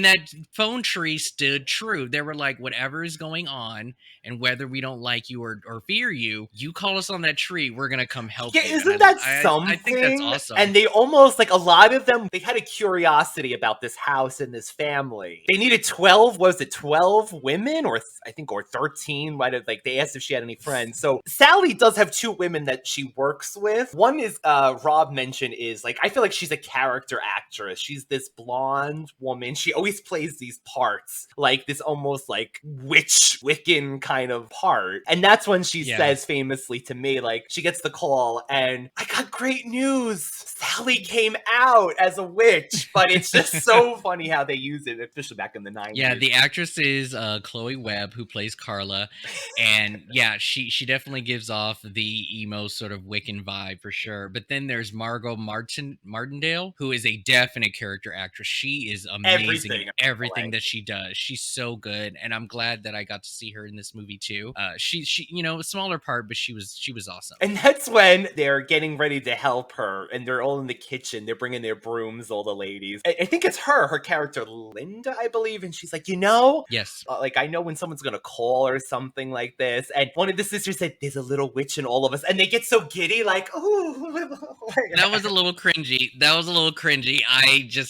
that phone tree stood true. They were like, whatever is going on, and whether we don't like you or fear you, you call us on that tree, we're gonna come help you. Isn't that something? I think that's awesome. And they almost, like, a lot of them, they had a curiosity about this house and this family. They needed 12 women, or 13. They asked if she had any friends. So Sally does have 2 women that she works with. One is, Rob mentioned, is, like, I feel like she's a character actress. She's this blonde woman. She always plays these parts, like this almost like Wiccan kind of part. And that's when she says famously to me, like, she gets the call and, I got great news, Sally came out as a witch. But it's just so funny how they use it, especially back in the 90s. Yeah, the actress is Chloe Webb, who plays Carla. And yeah, she definitely gives off the emo sort of Wiccan vibe for sure. But then there's Margot Martindale, who is a definite character actress. She is amazing in everything that she does. She's so good, and I'm glad that I got to see her in this movie too. She a smaller part, but she was awesome. And that's when they're getting ready to help her, and they're all in the kitchen. They're bringing their brooms, all the ladies. I think it's her character, Linda, I believe, and she's like, yes, like, I know when someone's gonna call or something like this. And one of the sisters said, there's a little witch in all of us, and they get so giddy, like, ooh. That was a little cringy.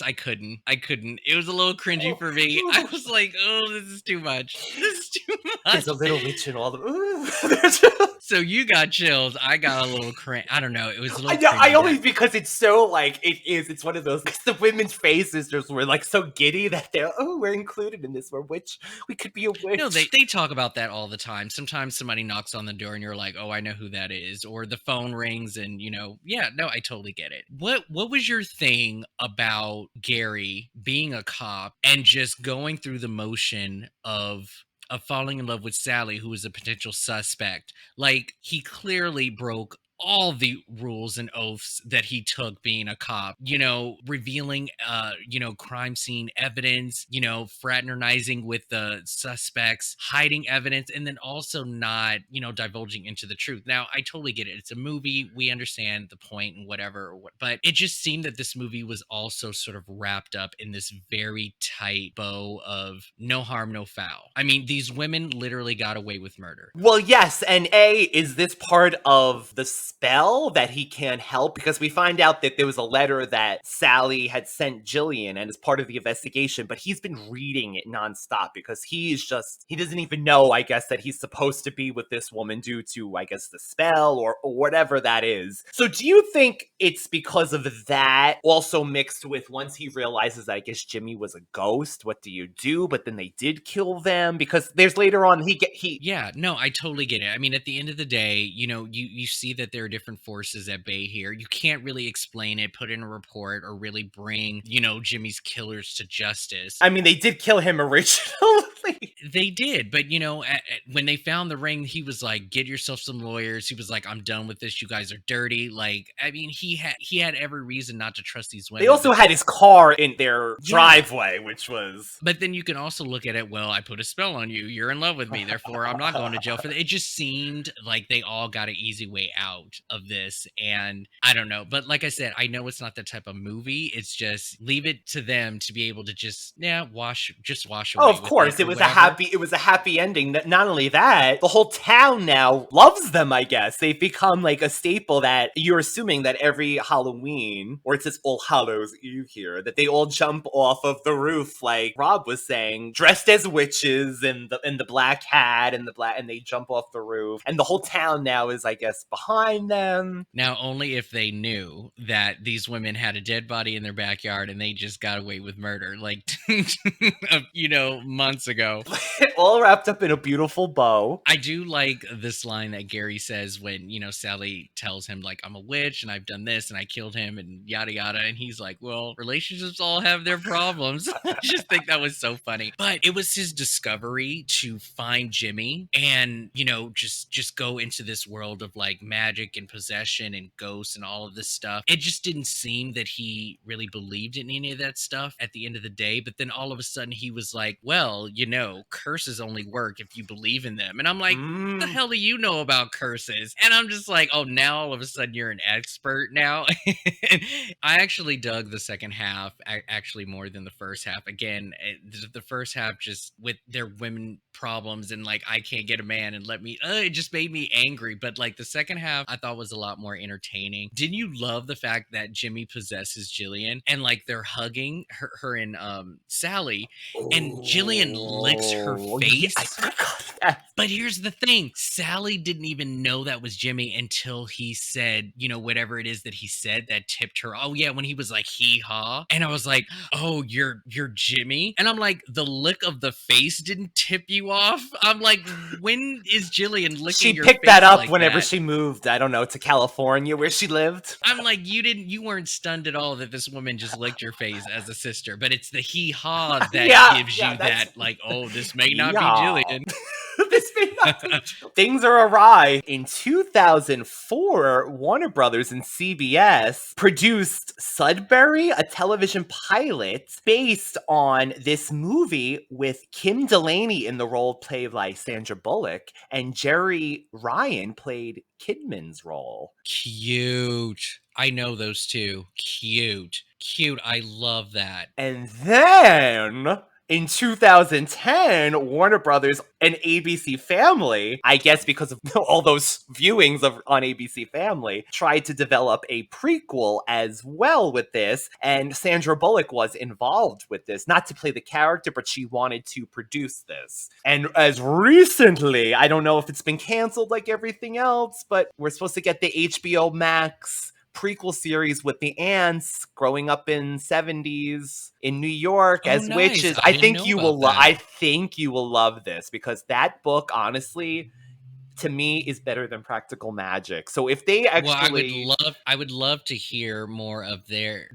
I couldn't. It was a little cringy for me. I was like, oh, this is too much. There's a little witch in all of us. So you got chills. I got a little cringe. I don't know. It was a little I only, because it's so, like, it's one of those, because the women's faces just were, like, so giddy that they're, we're included in this. We could be a witch. No, they talk about that all the time. Sometimes somebody knocks on the door and you're like, oh, I know who that is. Or the phone rings and, I totally get it. What was your thing about Gary being a cop and just going through the motion of falling in love with Sally, who was a potential suspect? Like, he clearly broke all the rules and oaths that he took being a cop, revealing, crime scene evidence, fraternizing with the suspects, hiding evidence, and then also not, divulging into the truth. Now, I totally get it. It's a movie. We understand the point and whatever, but it just seemed that this movie was also sort of wrapped up in this very tight bow of no harm, no foul. I mean, these women literally got away with murder. Well, yes, and is this part of the spell that he can't help? Because we find out that there was a letter that Sally had sent Jillian, and as part of the investigation, but he's been reading it nonstop because he doesn't even know, I guess, that he's supposed to be with this woman due to, I guess, the spell or whatever that is. So do you think it's because of that, also mixed with once he realizes that, I guess, Jimmy was a ghost, what do you do? But then they did kill them, because there's later on Yeah, no, I totally get it. I mean, at the end of the day, you see that there are different forces at bay here. You can't really explain it, put in a report, or really bring, Jimmy's killers to justice. I mean, they did kill him originally. They did, but when they found the ring, he was like, get yourself some lawyers. He was like, I'm done with this. You guys are dirty. Like, I mean, he had every reason not to trust these women. They also had his car in their driveway, which was... But then you can also look at it, well, I put a spell on you. You're in love with me. Therefore, I'm not going to jail for that. It just seemed like they all got an easy way out of this. And I don't know. But like I said, I know it's not that type of movie. It's just leave it to them to be able to just wash away. Oh, of course. It was a a happy ending. Not only that, the whole town now loves them, I guess. They've become like a staple that you're assuming that every Halloween, or it's this All Hallows Eve here, that they all jump off of the roof, like Rob was saying, dressed as witches in the black hat and and they jump off the roof. And the whole town now is, I guess, behind them. Now, only if they knew that these women had a dead body in their backyard and they just got away with murder, like, months ago. All wrapped up in a beautiful bow. I do like this line that Gary says when, Sally tells him, like, I'm a witch and I've done this and I killed him and yada yada. And he's like, well, relationships all have their problems. I just think that was so funny. But it was his discovery to find Jimmy and, just go into this world of like magic and possession and ghosts and all of this stuff. It just didn't seem that he really believed in any of that stuff at the end of the day. But then all of a sudden he was like, well, curses only work if you believe in them. And I'm like, what the hell do you know about curses? And I'm just like, oh, now all of a sudden you're an expert now. I actually dug the second half, actually more than the first half. Again, the first half just with their women problems and like, I can't get a man and it just made me angry. But like the second half I thought was a lot more entertaining. Didn't you love the fact that Jimmy possesses Jillian and like they're hugging her and Sally and Jillian licks her face? I forgot that. But here's the thing. Sally didn't even know that was Jimmy until he said, whatever it is that he said that tipped her. Oh yeah, when he was like, hee-haw. And I was like, oh, you're Jimmy? And I'm like, the lick of the face didn't tip you off? I'm like, when is Jillian licking your face? She picked that up like whenever that? she moved, I don't know, to California where she lived. I'm like, you weren't stunned at all that this woman just licked your face as a sister, but it's the hee-haw that gives you that, like, oh, this may not be Jillian. This may not be Things are awry. In 2004, Warner Brothers and CBS produced Sudbury, a television pilot based on this movie with Kim Delaney in the role played by Sandra Bullock, and Jerry Ryan played Kidman's role. Cute. I know those two. Cute. I love that. And then in 2010, Warner Brothers and ABC Family, I guess because of all those viewings on ABC Family, tried to develop a prequel as well with this. And Sandra Bullock was involved with this, not to play the character, but she wanted to produce this. And as recently, I don't know if it's been canceled like everything else, but we're supposed to get the HBO Max prequel series with the ants growing up in 70s in New York as nice. witches. I think you will love this, because that book, honestly, to me, is better than Practical Magic. So if they actually, I would love to hear more of their,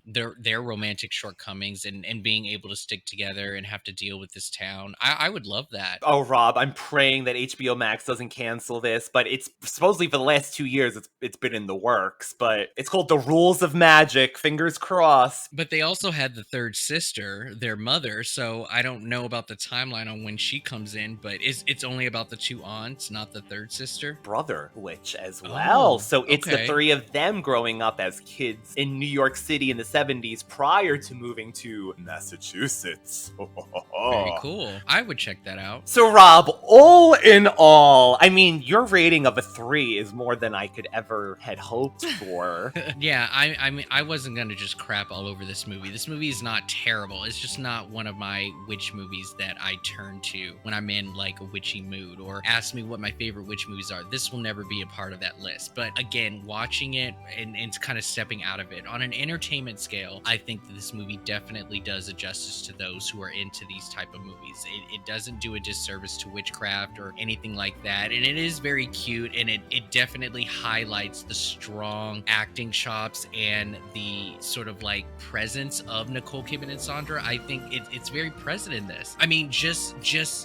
their romantic shortcomings and being able to stick together and have to deal with this town. I would love that. Oh, Rob, I'm praying that HBO Max doesn't cancel this, but it's supposedly for the last 2 years it's been in the works, but it's called The Rules of Magic, fingers crossed. But they also had the third sister, their mother, so I don't know about the timeline on when she comes in, but it's only about the two aunts, not the third sister? Brother witch as well. So it's okay. The three of them growing up as kids in New York City in the 70s prior to moving to Massachusetts. Very cool. I would check that out. So Rob, all in all, I mean, your rating of a 3 is more than I could ever had hoped for. Yeah, I mean, I wasn't going to just crap all over this movie. This movie is not terrible. It's just not one of my witch movies that I turn to when I'm in like a witchy mood or ask me what my favorite witch movies are. This will never be a part of that list. But again, watching it and kind of stepping out of it on an entertainment scale, I think that this movie definitely does a justice to those who are into these type of movies. It doesn't do a disservice to witchcraft or anything like that. And it is very cute, and it definitely highlights the strong acting chops and the sort of like presence of Nicole Kidman and Sandra. I think it's very present in this. I mean, just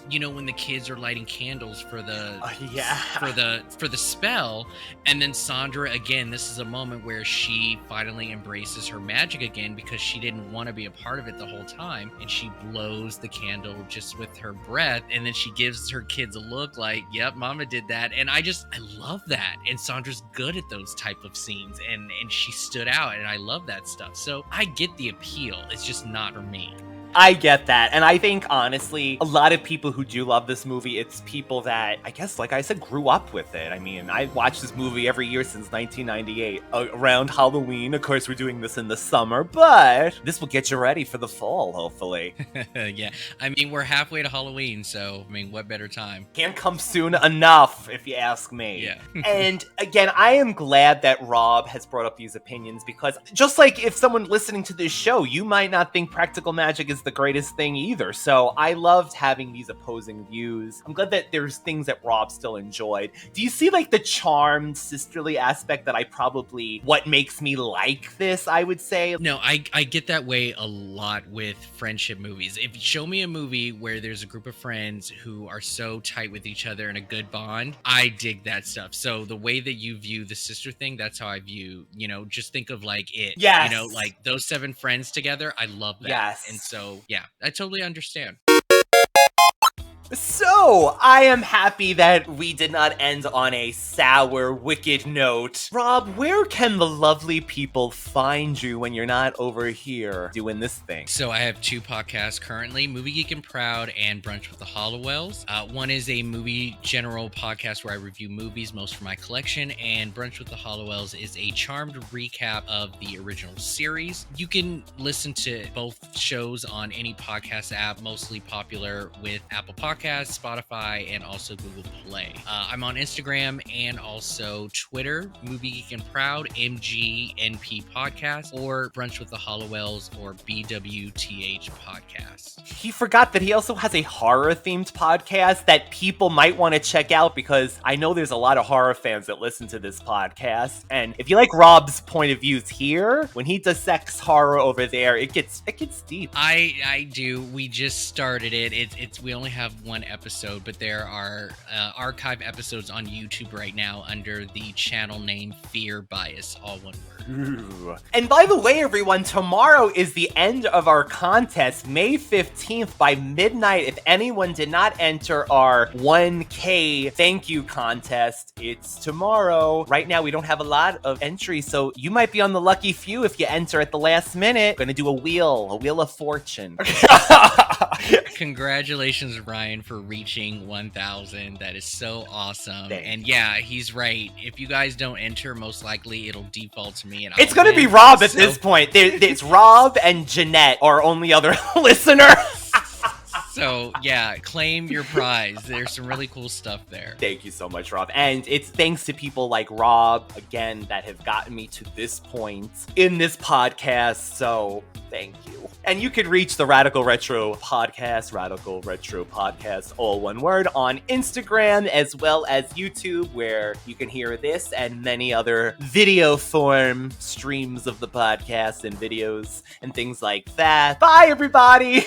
when the kids are lighting candles for the for the spell, and then Sandra, again, this is a moment where she finally embraces her magic again because she didn't want to be a part of it the whole time, and she blows the candle just with her breath, and then she gives her kids a look like, yep, mama did that. And I love that. And Sandra's good at those type of scenes, and she stood out, and I love that stuff. So I get the appeal. It's just not for me. I get that. And I think, honestly, a lot of people who do love this movie, it's people that, I guess, like I said, grew up with it. I mean, I watched this movie every year since 1998, around Halloween. Of course, we're doing this in the summer, but this will get you ready for the fall, hopefully. Yeah. I mean, we're halfway to Halloween, so, I mean, what better time? Can't come soon enough, if you ask me. Yeah. And again, I am glad that Rob has brought up these opinions, because just like if someone listening to this show, you might not think practical magic is the greatest thing either. So I loved having these opposing views. I'm glad that there's things that Rob still enjoyed. Do you see like the charmed sisterly aspect that what makes me like this, I would say? No, I get that way a lot with friendship movies. If you show me a movie where there's a group of friends who are so tight with each other and a good bond, I dig that stuff. So the way that you view the sister thing, that's how I view, just think of like it. Yes. Like those 7 friends together, I love that. Yes. And so, yeah, I totally understand. So, I am happy that we did not end on a sour, wicked note. Rob, where can the lovely people find you when you're not over here doing this thing? So I have 2 podcasts currently, Movie Geek and Proud and Brunch with the Hollowells. One is a movie general podcast where I review movies, most for my collection, and Brunch with the Hollowells is a charmed recap of the original series. You can listen to both shows on any podcast app, mostly popular with Apple Podcasts, Spotify, and also Google Play. I'm on Instagram and also Twitter, Movie Geek and Proud, MGNP Podcast, or Brunch with the Hollowells, or BWTH Podcast. He forgot that he also has a horror-themed podcast that people might want to check out, because I know there's a lot of horror fans that listen to this podcast. And if you like Rob's point of views here, when he dissects horror over there, it gets deep. I do. We just started it. It's we only have 1 episode, but there are archive episodes on YouTube right now under the channel name Fear Bias, all one word. Ooh. And by the way, everyone, tomorrow is the end of our contest, May 15th by midnight. If anyone did not enter our 1K thank you contest, it's tomorrow. Right now, we don't have a lot of entries, so you might be on the lucky few if you enter at the last minute. We're gonna do a wheel of fortune. Congratulations, Ryan, for reaching 1,000. That is so awesome. Thanks. And yeah, he's right. If you guys don't enter, most likely it'll default to me. And It's I'll gonna be win. Rob at this point. It's Rob and Jeanette, our only other listener. So yeah, claim your prize. There's some really cool stuff there. Thank you so much, Rob. And it's thanks to people like Rob, again, that have gotten me to this point in this podcast. So thank you. And you can reach the Radical Retro Podcast, all one word, on Instagram as well as YouTube, where you can hear this and many other video form streams of the podcast and videos and things like that. Bye, everybody!